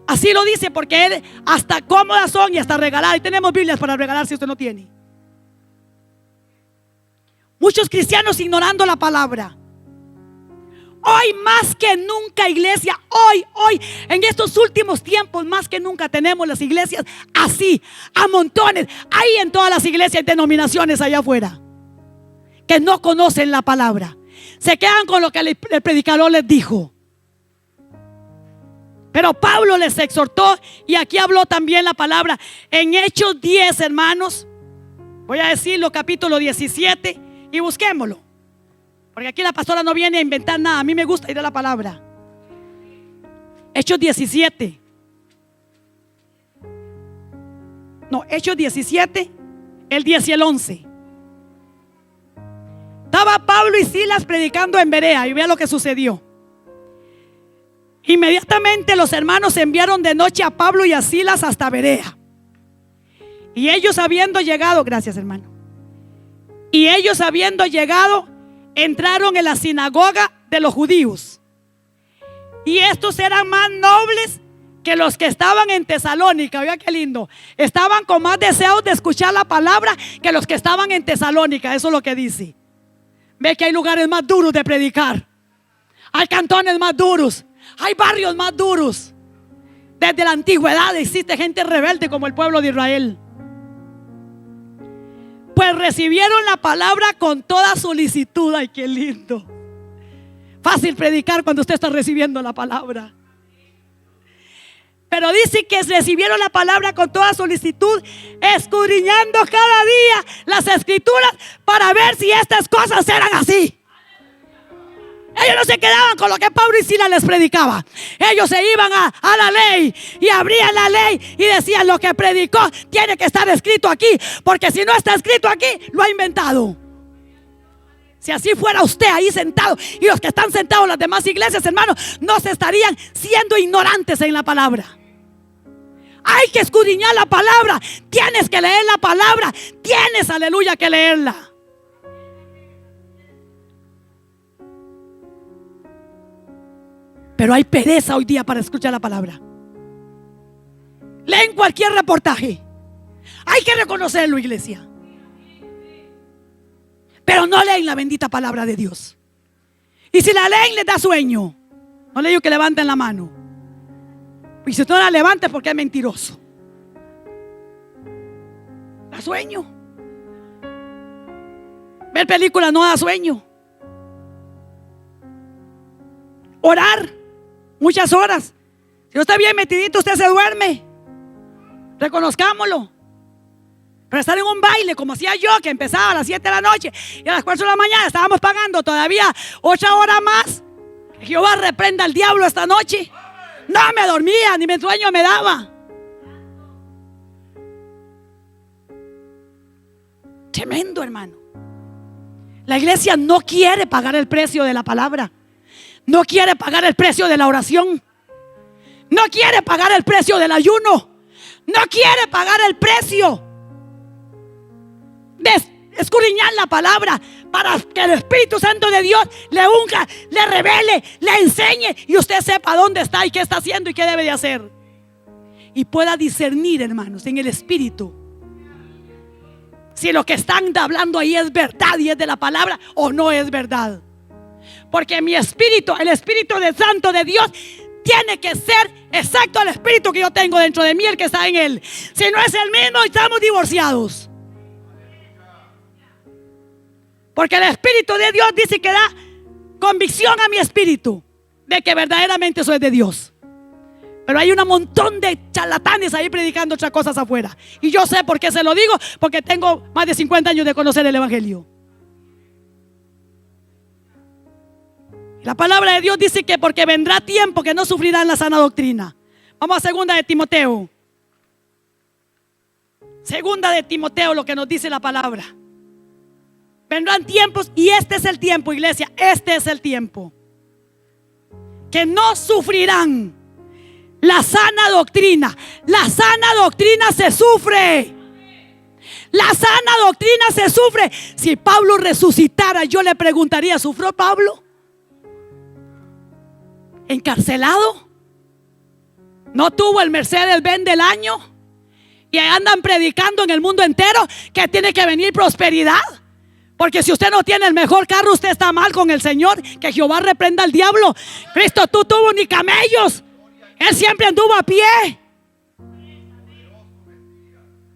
Speaker 1: Así lo dice, porque él hasta cómodas son y hasta regalar. Y tenemos Biblias para regalar si usted no tiene. Muchos cristianos ignorando la palabra. Hoy más que nunca, iglesia, hoy, en estos últimos tiempos, más que nunca tenemos las iglesias así, a montones. Hay en todas las iglesias y denominaciones allá afuera que no conocen la palabra. Se quedan con lo que el predicador les dijo. Pero Pablo les exhortó y aquí habló también la palabra. En Hechos 10, hermanos, voy a decirlo, capítulo 17, y busquémoslo. Porque aquí la pastora no viene a inventar nada. A mí me gusta ir a la palabra. Hechos 17. No, Hechos 17, el 10 y el 11. Estaba Pablo y Silas predicando en Berea. Y vea lo que sucedió. Inmediatamente los hermanos enviaron de noche a Pablo y a Silas hasta Berea. Y ellos habiendo llegado, gracias hermano. Y ellos habiendo llegado, entraron en la sinagoga de los judíos. Y estos eran más nobles que los que estaban en Tesalónica. Oiga qué lindo. Estaban con más deseos de escuchar la palabra que los que estaban en Tesalónica. Eso es lo que dice. Ve que hay lugares más duros de predicar. Hay cantones más duros. Hay barrios más duros. Desde la antigüedad existe gente rebelde como el pueblo de Israel. Pues recibieron la palabra con toda solicitud. Ay, qué lindo. Fácil predicar cuando usted está recibiendo la palabra. Pero dice que recibieron la palabra con toda solicitud, escudriñando cada día las escrituras para ver si estas cosas eran así. Ellos no se quedaban con lo que Pablo y Silas les predicaba. Ellos se iban a la ley y abrían la ley y decían: lo que predicó tiene que estar escrito aquí, porque si no está escrito aquí, lo ha inventado. Si así fuera usted ahí sentado y los que están sentados en las demás iglesias, hermanos, no se estarían siendo ignorantes en la palabra. Hay que escudriñar la palabra. Tienes que leer la palabra. Tienes, aleluya, que leerla. Pero hay pereza hoy día para escuchar la palabra. Leen cualquier reportaje. Hay que reconocerlo, iglesia. Pero no leen la bendita palabra de Dios. Y si la leen les da sueño. No le digo que levanten la mano. Y si usted no la levanta es porque es mentiroso. Da sueño. Ver películas no da sueño. Orar muchas horas. Si no está bien metidito, usted se duerme. Reconozcámoslo. Pero estar en un baile como hacía yo, que empezaba a las 7 de la noche y a las 4 de la mañana estábamos pagando todavía 8 horas más. Que Jehová reprenda al diablo esta noche. No me dormía, ni mi sueño me daba. Tremendo, hermano. La iglesia no quiere pagar el precio de la palabra. No quiere pagar el precio de la oración. No quiere pagar el precio del ayuno. No quiere pagar el precio de escudriñar la palabra para que el Espíritu Santo de Dios le unja, le revele, le enseñe y usted sepa dónde está y qué está haciendo y qué debe de hacer. Y pueda discernir, hermanos, en el Espíritu si lo que están hablando ahí es verdad y es de la palabra o no es verdad. Porque mi espíritu, el Espíritu del Santo de Dios, tiene que ser exacto al espíritu que yo tengo dentro de mí, el que está en él. Si no es el mismo, estamos divorciados. Porque el Espíritu de Dios dice que da convicción a mi espíritu de que verdaderamente eso es de Dios. Pero hay un montón de charlatanes ahí predicando otras cosas afuera. Y yo sé por qué se lo digo, porque tengo más de 50 años de conocer el Evangelio. La palabra de Dios dice que porque vendrá tiempo que no sufrirán la sana doctrina. Vamos a 2 de Timoteo. 2 de Timoteo, lo que nos dice la palabra. Vendrán tiempos, y este es el tiempo, iglesia, este es el tiempo, que no sufrirán la sana doctrina. La sana doctrina se sufre. La sana doctrina se sufre. Si Pablo resucitara, yo le preguntaría, ¿sufrió Pablo? ¿Encarcelado? ¿No tuvo el Mercedes-Benz del año? Y andan predicando en el mundo entero que tiene que venir prosperidad. Porque si usted no tiene el mejor carro, usted está mal con el Señor. Que Jehová reprenda al diablo. Cristo, tú tuvo ni camellos. Él siempre anduvo a pie.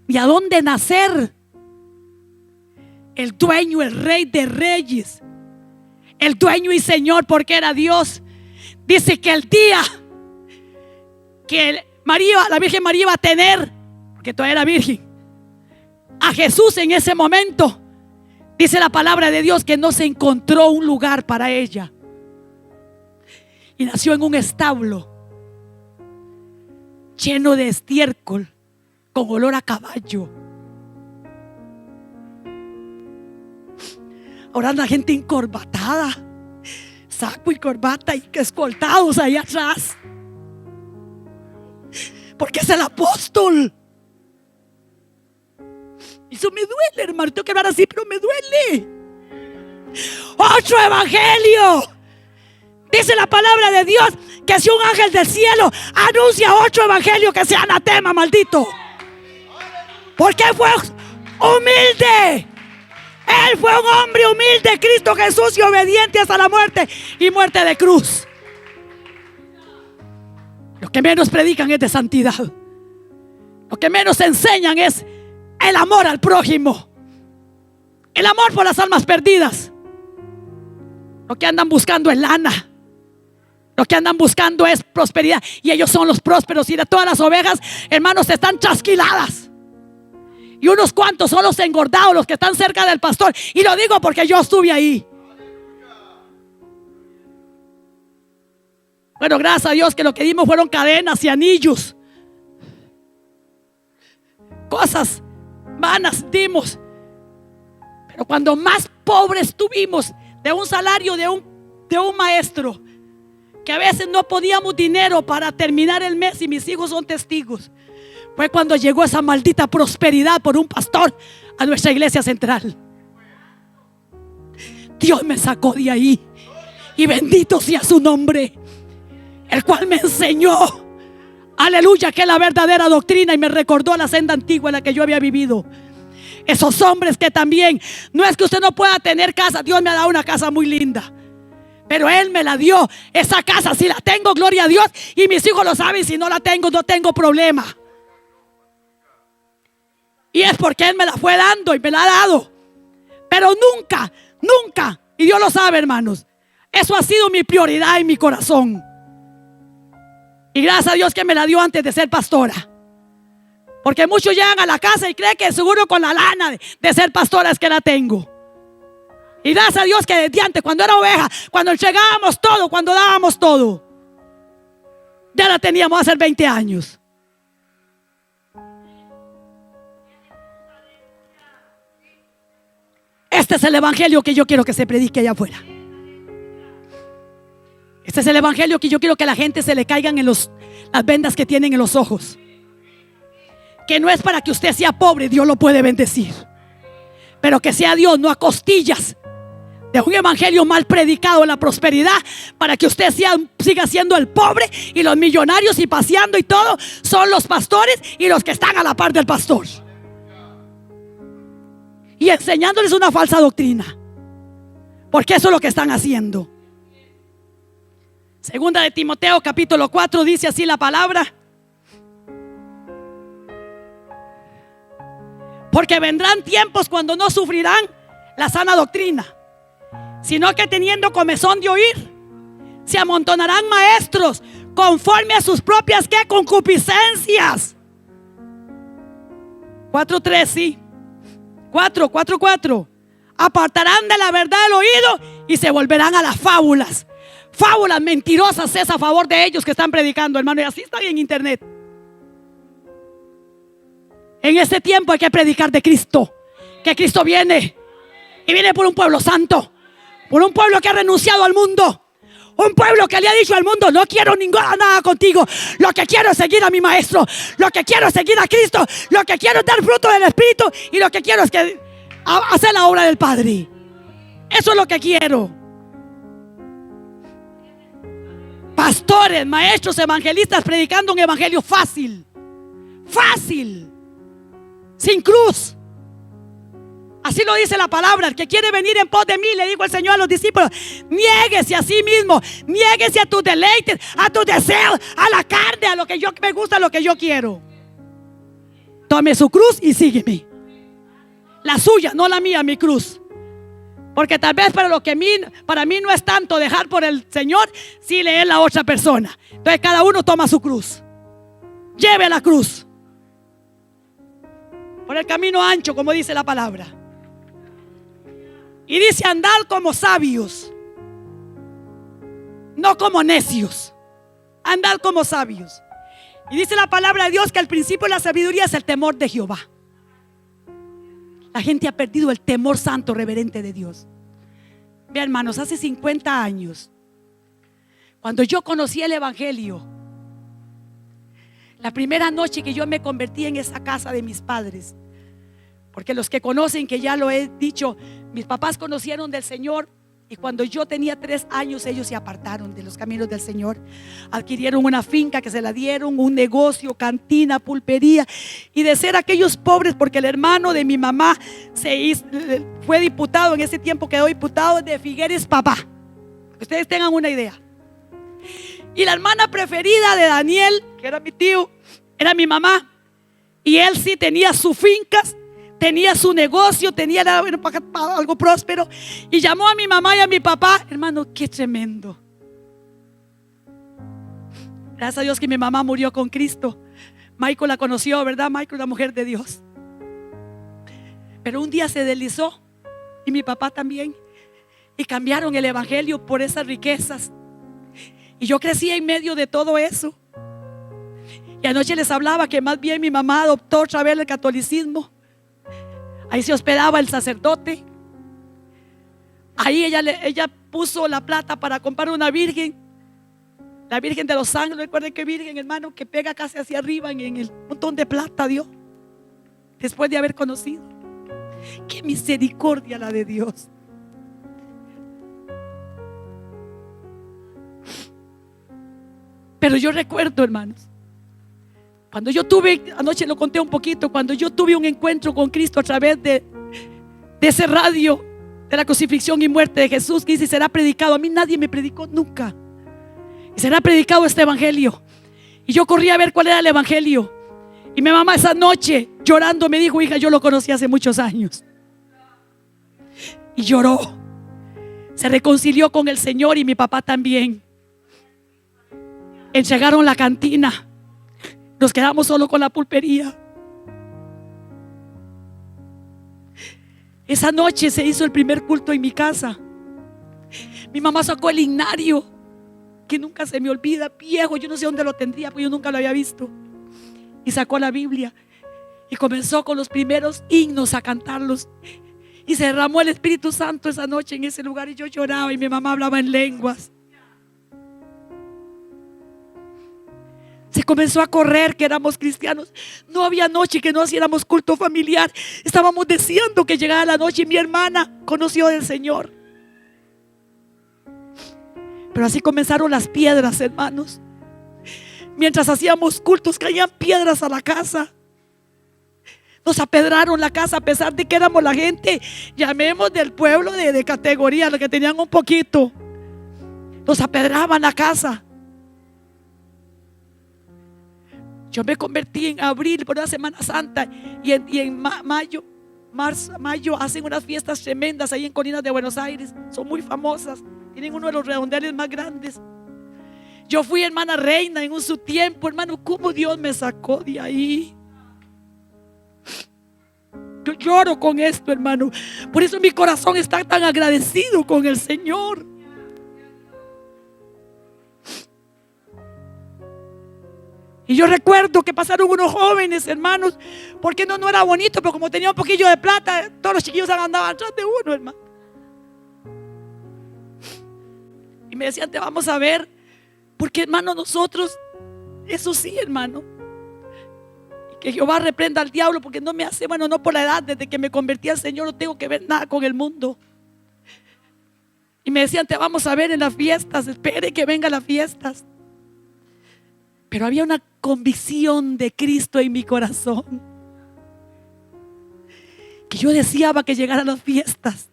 Speaker 1: ¿Y a dónde nacer? El dueño, el rey de reyes, el dueño y Señor, porque era Dios. Dice que el día que la Virgen María iba a tener, porque todavía era virgen, a Jesús en ese momento, dice la palabra de Dios que no se encontró un lugar para ella. Y nació en un establo lleno de estiércol, con olor a caballo. Ahora anda gente encorbatada, saco y corbata y escoltados ahí atrás, porque es el apóstol. Eso me duele, hermano. Tengo que hablar así, pero me duele. Otro evangelio. Dice la palabra de Dios que si un ángel del cielo anuncia otro evangelio, que sea anatema, maldito. Porque fue humilde. Él fue un hombre humilde, Cristo Jesús, y obediente hasta la muerte, y muerte de cruz. Lo que menos predican es de santidad. Lo que menos enseñan es el amor al prójimo, el amor por las almas perdidas. Lo que andan buscando es lana. Lo que andan buscando es prosperidad. Y ellos son los prósperos. Y de todas las ovejas, hermanos, están chasquiladas. Y unos cuantos son los engordados, los que están cerca del pastor. Y lo digo porque yo estuve ahí. Bueno, gracias a Dios que lo que dimos fueron cadenas y anillos. Cosas vanas dimos. Pero cuando más pobres tuvimos, de un salario de un maestro, que a veces no podíamos dinero para terminar el mes, y mis hijos son testigos, fue cuando llegó esa maldita prosperidad por un pastor a nuestra iglesia central. Dios me sacó de ahí, y bendito sea su nombre, el cual me enseñó, aleluya, que es la verdadera doctrina, y me recordó la senda antigua en la que yo había vivido. Esos hombres que también, no es que usted no pueda tener casa, Dios me ha dado una casa muy linda, pero Él me la dio. Esa casa si la tengo, gloria a Dios, y mis hijos lo saben. Si no la tengo, no tengo problema. Y es porque Él me la fue dando y me la ha dado. Pero nunca, nunca, y Dios lo sabe, hermanos, eso ha sido mi prioridad en mi corazón. Y gracias a Dios que me la dio antes de ser pastora. Porque muchos llegan a la casa y creen que seguro con la lana de ser pastora es que la tengo. Y gracias a Dios que desde antes, cuando era oveja, cuando entregábamos todo, cuando dábamos todo, ya la teníamos hace 20 años. Este es el evangelio que yo quiero que se predique allá afuera. Este es el evangelio que yo quiero que la gente se le caigan en las vendas que tienen en los ojos. Que no es para que usted sea pobre, Dios lo puede bendecir, pero que sea Dios, no a costillas de un evangelio mal predicado en la prosperidad, para que usted siga siendo el pobre, y los millonarios y paseando y todo son los pastores y los que están a la par del pastor, y enseñándoles una falsa doctrina, porque eso es lo que están haciendo. Segunda de Timoteo capítulo 4 dice así la palabra: porque vendrán tiempos cuando no sufrirán la sana doctrina, sino que teniendo comezón de oír, se amontonarán maestros conforme a sus propias ¿qué? Concupiscencias. 4:3, sí. 4. Apartarán de la verdad el oído y se volverán a las fábulas. Fábulas mentirosas es a favor de ellos que están predicando, hermano, y así está en internet. En este tiempo hay que predicar de Cristo, que Cristo viene, y viene por un pueblo santo, por un pueblo que ha renunciado al mundo, un pueblo que le ha dicho al mundo: no quiero nada contigo, lo que quiero es seguir a mi maestro, lo que quiero es seguir a Cristo, lo que quiero es dar fruto del Espíritu, y lo que quiero es hacer la obra del Padre. Eso es lo que quiero. Pastores, maestros, evangelistas predicando un evangelio fácil, sin cruz. Así lo dice la palabra: el que quiere venir en pos de mí, le dijo el Señor a los discípulos, niéguese a sí mismo, niéguese a tus deleites, a tus deseos, a la carne, a lo que me gusta, a lo que yo quiero. Tome su cruz y sígueme. La suya, no la mía, mi cruz. Porque tal vez para mí no es tanto dejar por el Señor si le es la otra persona. Entonces cada uno toma su cruz. Lleve la cruz por el camino ancho, como dice la palabra. Y dice: andad como sabios, no como necios. Andad como sabios. Y dice la palabra de Dios que el principio de la sabiduría es el temor de Jehová. La gente ha perdido el temor santo, reverente de Dios. Vean, hermanos, hace 50 años, cuando yo conocí el evangelio, la primera noche que yo me convertí en esa casa de mis padres, porque los que conocen, que ya lo he dicho, mis papás conocieron del Señor, y cuando yo tenía 3 años ellos se apartaron de los caminos del Señor. Adquirieron una finca que se la dieron, un negocio, cantina, pulpería, y de ser aquellos pobres, porque el hermano de mi mamá fue diputado, en ese tiempo quedó diputado de Figueres Papá, que ustedes tengan una idea. Y la hermana preferida de Daniel, que era mi tío, era mi mamá, y él sí tenía sus fincas, tenía su negocio, tenía algo próspero, y llamó a mi mamá y a mi papá. Hermano, qué tremendo. Gracias a Dios que mi mamá murió con Cristo. Michael la conoció, ¿verdad? Michael, la mujer de Dios. Pero un día se deslizó, y mi papá también, y cambiaron el evangelio por esas riquezas. Y yo crecí en medio de todo eso. Y anoche les hablaba que más bien mi mamá adoptó otra vez el catolicismo. Ahí se hospedaba el sacerdote. Ahí ella puso la plata para comprar una virgen, la Virgen de los Ángeles. Recuerden que virgen, hermano, que pega casi hacia arriba en el montón de plata dio, después de haber conocido. Qué misericordia la de Dios. Pero yo recuerdo, hermanos, cuando yo anoche lo conté un poquito, cuando yo tuve un encuentro con Cristo a través de ese radio de la crucifixión y muerte de Jesús, que dice: será predicado. A mí nadie me predicó nunca. Y será predicado este evangelio. Y yo corrí a ver cuál era el evangelio. Y mi mamá esa noche llorando me dijo: hija, yo lo conocí hace muchos años. Y lloró. Se reconcilió con el Señor, y mi papá también. Entregaron la cantina. Nos quedamos solo con la pulpería. Esa noche se hizo el primer culto en mi casa. Mi mamá sacó el himnario, que nunca se me olvida, viejo, yo no sé dónde lo tendría, porque yo nunca lo había visto. Y sacó la Biblia y comenzó con los primeros himnos a cantarlos. Y se derramó el Espíritu Santo esa noche en ese lugar, y yo lloraba, y mi mamá hablaba en lenguas. Se comenzó a correr que éramos cristianos. No había noche que no hiciéramos culto familiar. Estábamos deseando que llegara la noche y mi hermana conoció del Señor. Pero así comenzaron las piedras, hermanos. Mientras hacíamos cultos caían piedras a la casa. Nos apedraron la casa a pesar de que éramos la gente, llamemos del pueblo de categoría, los que tenían un poquito. Nos apedraban la casa. Yo me convertí en abril por una Semana Santa y en mayo hacen unas fiestas tremendas ahí en Colinas de Buenos Aires. Son muy famosas. Tienen uno de los redondeles más grandes. Yo fui hermana reina en su tiempo, hermano. ¿Cómo Dios me sacó de ahí? Yo lloro con esto, hermano. Por eso mi corazón está tan agradecido con el Señor. Y yo recuerdo que pasaron unos jóvenes, hermanos, porque no era bonito, pero como tenía un poquillo de plata, todos los chiquillos andaban atrás de uno, hermano. Y me decían, te vamos a ver. Porque, hermano, nosotros, eso sí, hermano, que Jehová reprenda al diablo, porque no me hace, bueno, no por la edad, desde que me convertí al Señor no tengo que ver nada con el mundo. Y me decían, te vamos a ver en las fiestas, espere que vengan las fiestas. Pero había una convicción de Cristo en mi corazón, que yo deseaba que llegaran las fiestas,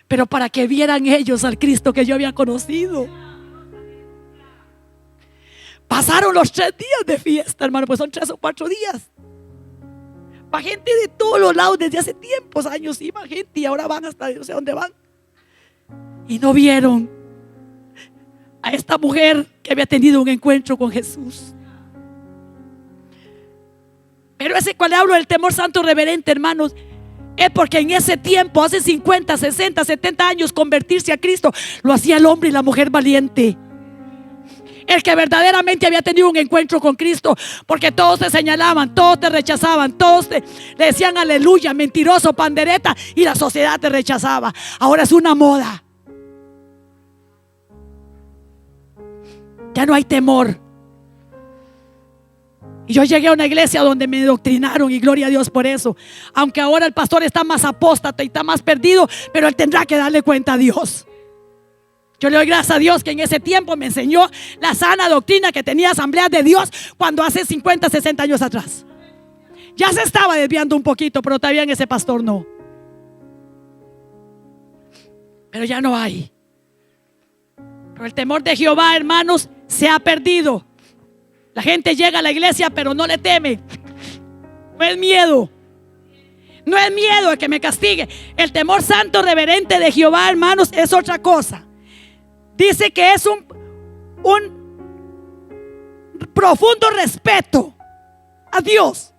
Speaker 1: pero para que vieran ellos al Cristo que yo había conocido. Pasaron los 3 días de fiesta, hermano, pues son 3 o 4 días. Va gente de todos los lados desde hace tiempos, años, iba gente y ahora van hasta no sé dónde van. Y no vieron a esta mujer que había tenido un encuentro con Jesús. Pero ese cual hablo del temor santo reverente, hermanos, es porque en ese tiempo, hace 50, 60, 70 años, convertirse a Cristo lo hacía el hombre y la mujer valiente. El que verdaderamente había tenido un encuentro con Cristo, porque todos te señalaban, todos te rechazaban, todos le decían aleluya, mentiroso, pandereta, y la sociedad te rechazaba. Ahora es una moda. Ya no hay temor. Y yo llegué a una iglesia donde me doctrinaron, y gloria a Dios por eso. Aunque ahora el pastor está más apóstata y está más perdido, pero él tendrá que darle cuenta a Dios. Yo le doy gracias a Dios que en ese tiempo me enseñó la sana doctrina que tenía Asamblea de Dios cuando hace 50, 60 años atrás. Ya se estaba desviando un poquito, pero todavía en ese pastor no. Pero ya no hay. Pero el temor de Jehová, hermanos, se ha perdido. La gente llega a la iglesia pero no le teme. No es miedo. No es miedo a que me castigue. El temor santo reverente de Jehová, hermanos, es otra cosa. Dice que es un profundo respeto a Dios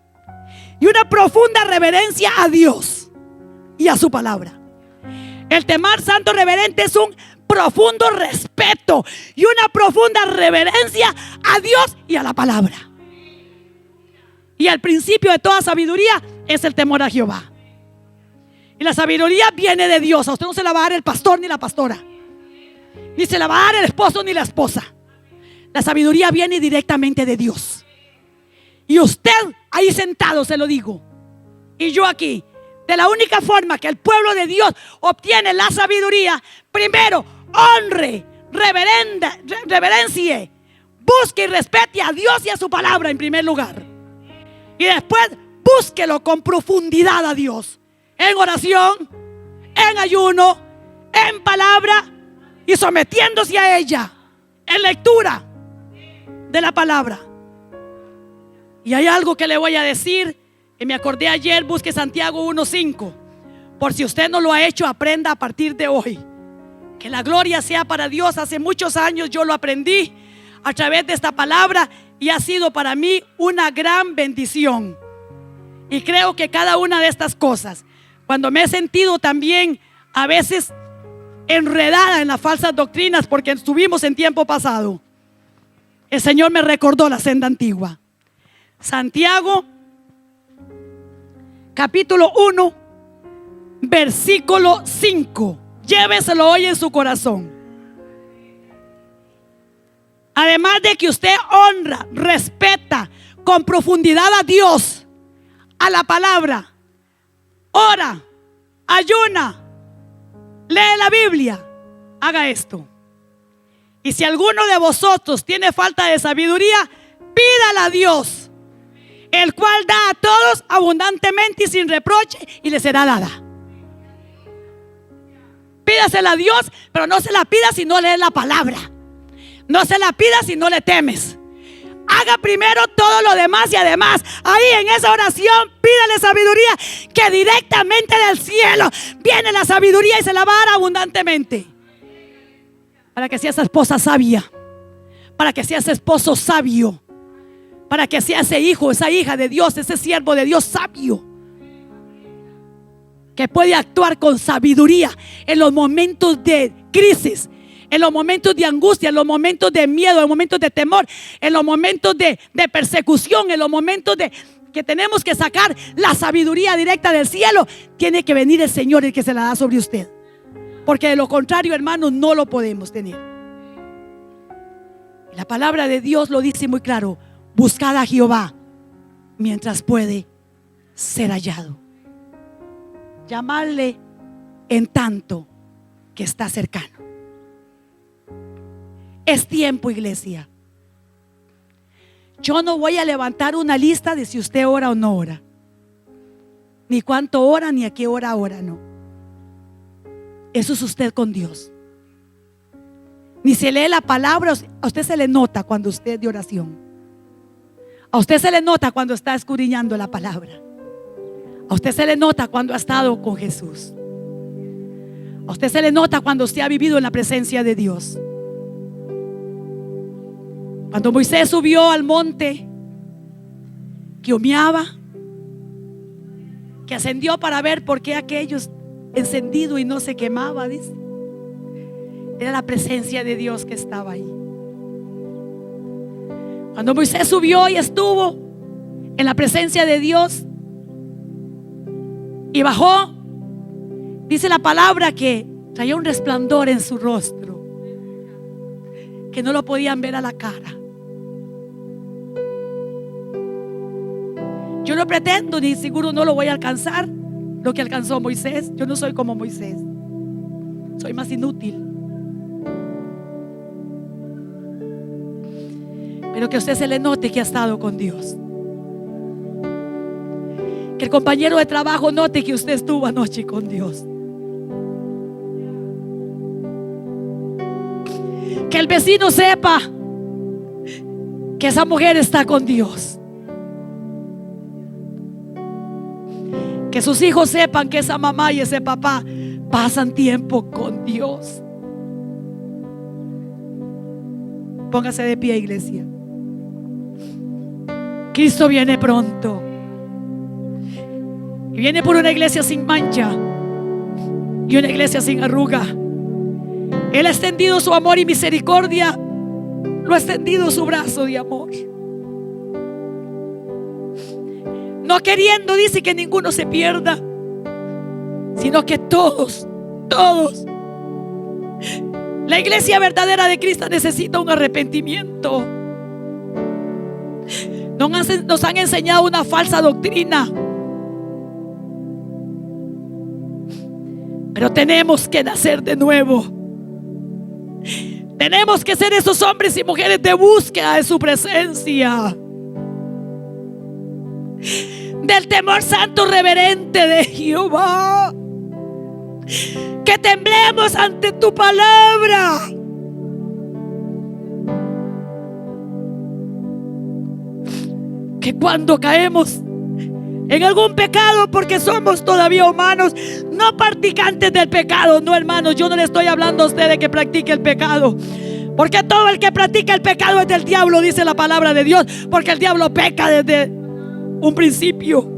Speaker 1: y una profunda reverencia a Dios y a su palabra. El temor santo reverente es un profundo respeto y una profunda reverencia a Dios y a la palabra. Y el principio de toda sabiduría es el temor a Jehová. Y la sabiduría viene de Dios. A usted no se la va a dar el pastor ni la pastora, ni se la va a dar el esposo ni la esposa. La sabiduría viene directamente de Dios. Y usted ahí sentado, se lo digo, y yo aquí, de la única forma que el pueblo de Dios obtiene la sabiduría, primero honre, reverencie, busque y respete a Dios y a su palabra en primer lugar. Y después búsquelo con profundidad a Dios, en oración, en ayuno, en palabra, y sometiéndose a ella, en lectura de la palabra. Y hay algo que le voy a decir, que me acordé ayer. Busque Santiago 1:5. Por si usted no lo ha hecho, aprenda a partir de hoy. Que la gloria sea para Dios. Hace muchos años yo lo aprendí a través de esta palabra y ha sido para mí una gran bendición. Y creo que cada una de estas cosas, cuando me he sentido también a veces enredada en las falsas doctrinas, porque estuvimos en tiempo pasado, el Señor me recordó la senda antigua. Santiago capítulo 1 versículo 5. Lléveselo hoy en su corazón. Además de que usted honra, respeta con profundidad a Dios, a la palabra, ora, ayuna, lee la Biblia, haga esto. Y si alguno de vosotros tiene falta de sabiduría, pídala a Dios, el cual da a todos abundantemente y sin reproche, y le será dada. Pídasela a Dios, pero no se la pida si no lees la palabra. No se la pida si no le temes. Haga primero todo lo demás, y además ahí en esa oración pídale sabiduría, que directamente del cielo viene la sabiduría y se la va a dar abundantemente, para que sea esa esposa sabia, para que sea ese esposo sabio, para que sea ese hijo, esa hija de Dios, ese siervo de Dios sabio, que puede actuar con sabiduría en los momentos de crisis, en los momentos de angustia, en los momentos de miedo, en los momentos de temor, en los momentos de persecución, en los momentos de que tenemos que sacar la sabiduría directa del cielo. Tiene que venir el Señor, el que se la da sobre usted, porque de lo contrario, hermanos, no lo podemos tener. La palabra de Dios lo dice muy claro: buscad a Jehová mientras puede ser hallado. Llamarle en tanto que está cercano. Es tiempo, iglesia. Yo no voy a levantar una lista de si usted ora o no ora, ni cuánto ora, ni a qué hora ora, no. Eso es usted con Dios. Ni se lee la palabra. A usted se le nota cuando usted es de oración. A usted se le nota cuando está escudriñando la palabra. A usted se le nota cuando ha estado con Jesús. A usted se le nota cuando usted ha vivido en la presencia de Dios. Cuando Moisés subió al monte, que humeaba, que ascendió para ver por qué aquellos encendido y no se quemaba, dice, era la presencia de Dios que estaba ahí. Cuando Moisés subió y estuvo en la presencia de Dios y bajó, dice la palabra que traía un resplandor en su rostro, que no lo podían ver a la cara. Yo no pretendo, ni seguro no lo voy a alcanzar lo que alcanzó Moisés. Yo no soy como Moisés, soy más inútil. Pero que a usted se le note que ha estado con Dios. Que el compañero de trabajo note que usted estuvo anoche con Dios. Que el vecino sepa que esa mujer está con Dios. Que sus hijos sepan que esa mamá y ese papá pasan tiempo con Dios. Póngase de pie, iglesia. Cristo viene pronto. Y viene por una iglesia sin mancha y una iglesia sin arruga. Él ha extendido su amor y misericordia. Lo ha extendido su brazo de amor. No queriendo, dice, que ninguno se pierda, sino que todos. La iglesia verdadera de Cristo necesita un arrepentimiento. Nos han enseñado una falsa doctrina, pero tenemos que nacer de nuevo. Tenemos que ser esos hombres y mujeres de búsqueda de su presencia, del temor santo reverente de Jehová. Que temblemos ante tu palabra. Que cuando caemos en algún pecado, porque somos todavía humanos, no practicantes del pecado, no, hermanos, yo no le estoy hablando a usted de que practique el pecado, porque todo el que practica el pecado es del diablo, dice la palabra de Dios, porque el diablo peca desde un principio.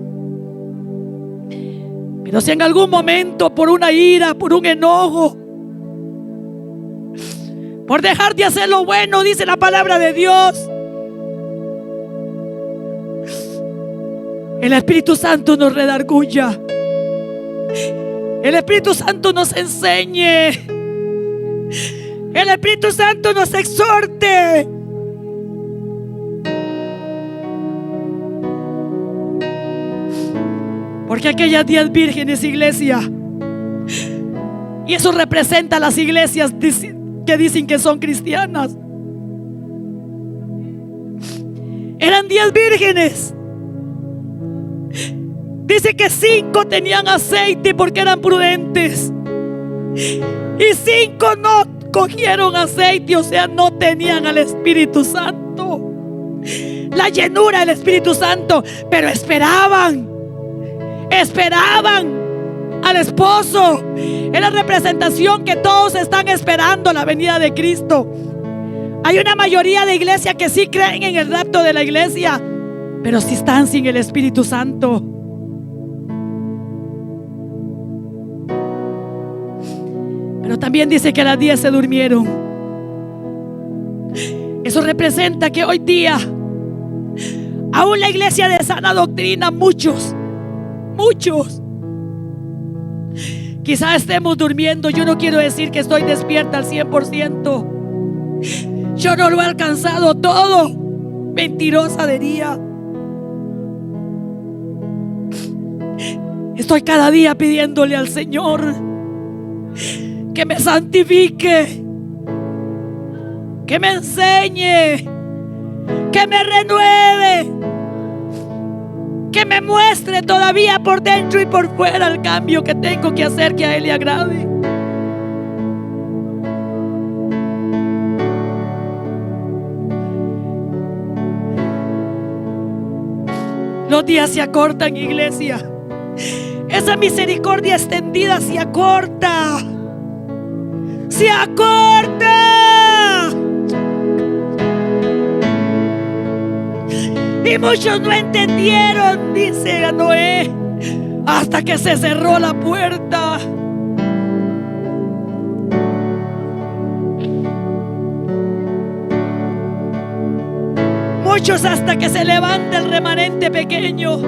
Speaker 1: Pero si en algún momento, por una ira, por un enojo, por dejar de hacer lo bueno, dice la palabra de Dios, el Espíritu Santo nos redarguya, el Espíritu Santo nos enseñe, el Espíritu Santo nos exhorte Porque aquellas 10 vírgenes, iglesia, y eso representa a las iglesias que dicen que son cristianas, eran 10 vírgenes. Dice que 5 tenían aceite porque eran prudentes, y 5 no cogieron aceite, o sea, no tenían al Espíritu Santo, la llenura del Espíritu Santo, pero esperaban al esposo. Es la representación que todos están esperando la venida de Cristo. Hay una mayoría de iglesias que sí creen en el rapto de la iglesia, pero sí están sin el Espíritu Santo. Pero también dice que las 10 se durmieron. Eso representa que hoy día, aún la iglesia de sana doctrina, muchos quizás estemos durmiendo. Yo no quiero decir que estoy despierta al 100%. Yo no lo he alcanzado todo. Mentirosa diría. Estoy cada día pidiéndole al Señor que me santifique, que me enseñe, que me renueve, que me muestre todavía por dentro y por fuera el cambio que tengo que hacer, que a Él le agrade. Los días se acortan, iglesia. Esa misericordia extendida se acorta. Se acorta. Y muchos no entendieron, dice a Noé, hasta que se cerró la puerta. Muchos, hasta que se levanta el remanente pequeño,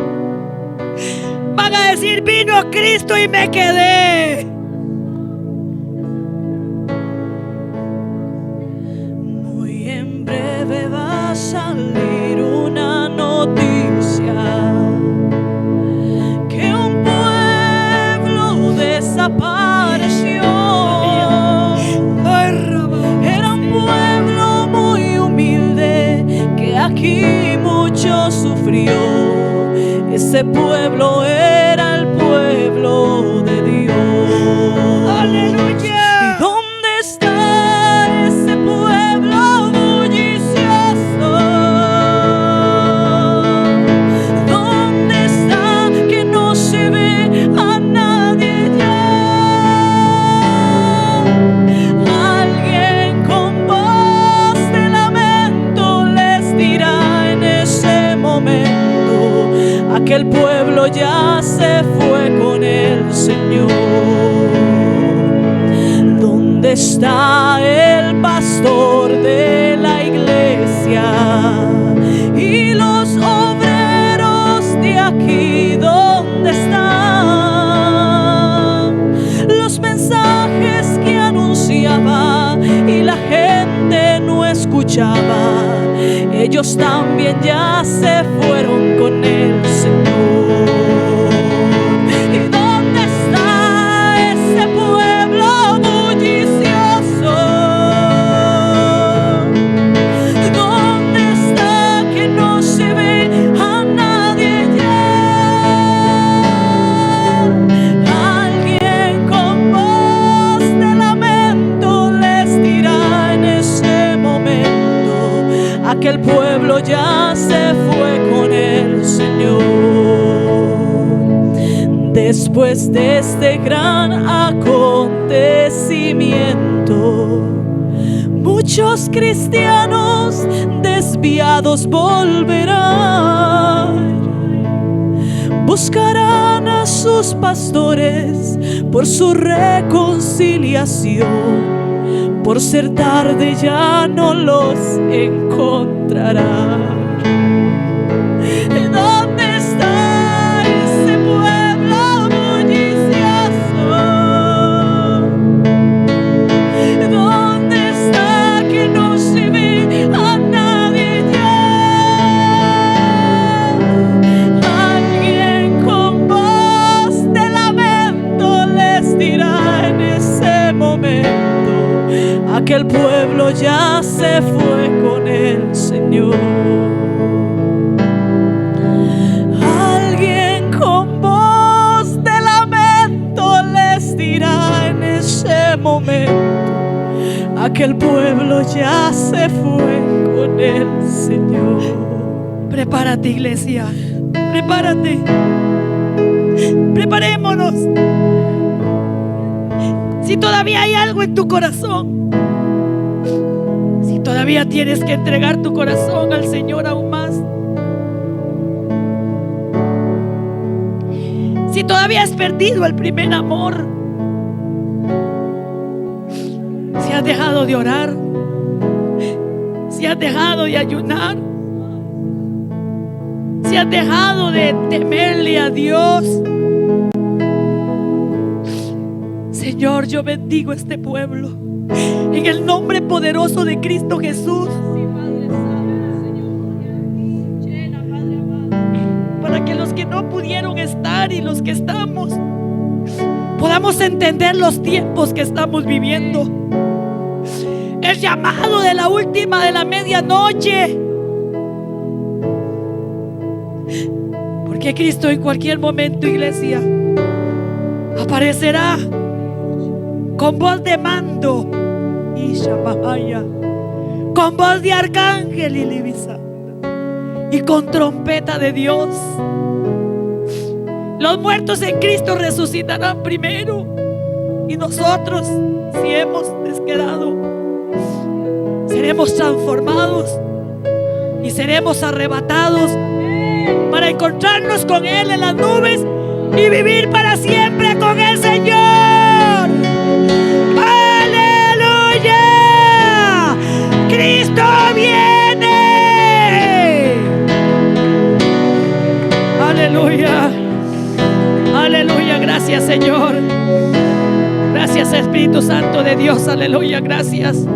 Speaker 1: van a decir: vino Cristo y me quedé.
Speaker 2: Muy en breve va a salir una noticia, que un pueblo desapareció. Era un pueblo muy humilde que aquí mucho sufrió. Ese pueblo era el pueblo de Dios.
Speaker 1: Aleluya.
Speaker 2: ¿Y dónde está ese pueblo bullicioso? ¿Dónde está que no se ve a nadie ya? Alguien con voz de lamento les dirá en ese momento: aquel pueblo ya se fue con el Señor. ¿Dónde está el pastor de la iglesia y los obreros de aquí? ¿Dónde están los mensajes que anunciaba y la gente no escuchaba? Ellos también ya se fueron con el Señor. ¿Y dónde está ese pueblo bullicioso? ¿Dónde está que no se ve a nadie ya? Alguien con voz de lamento les dirá en ese momento: aquel pueblo ya se fue con el Señor. Después de este gran acontecimiento, muchos cristianos desviados volverán, buscarán a sus pastores por su reconciliación. Por ser tarde ya no los encontrarán. ¿Dónde está ese pueblo bullicioso? ¿Dónde está que no se ve a nadie ya? Alguien con voz pueblo ya se fue con el Señor. Alguien con voz de lamento les dirá en ese momento: aquel pueblo ya se fue con el Señor.
Speaker 1: Prepárate, iglesia, prepárate. Preparémonos. Si todavía hay algo en tu corazón, si todavía tienes que entregar tu corazón al Señor aún más, si todavía has perdido el primer amor, si has dejado de orar, si has dejado de ayunar, si has dejado de temerle a Dios, Señor, yo bendigo este pueblo en el nombre poderoso de Cristo Jesús, para que los que no pudieron estar y los que estamos podamos entender los tiempos que estamos viviendo. El llamado de la última de la medianoche, porque Cristo en cualquier momento, iglesia, aparecerá con voz de mando y Shamahaya, con voz de arcángel y libisa, y con trompeta de Dios. Los muertos en Cristo resucitarán primero, y nosotros, si hemos desquedado, seremos transformados y seremos arrebatados para encontrarnos con Él en las nubes y vivir para siempre con el Señor. ¡Aleluya! ¡Cristo viene! ¡Aleluya! ¡Aleluya! Gracias, Señor. Gracias, Espíritu Santo de Dios. ¡Aleluya! Gracias.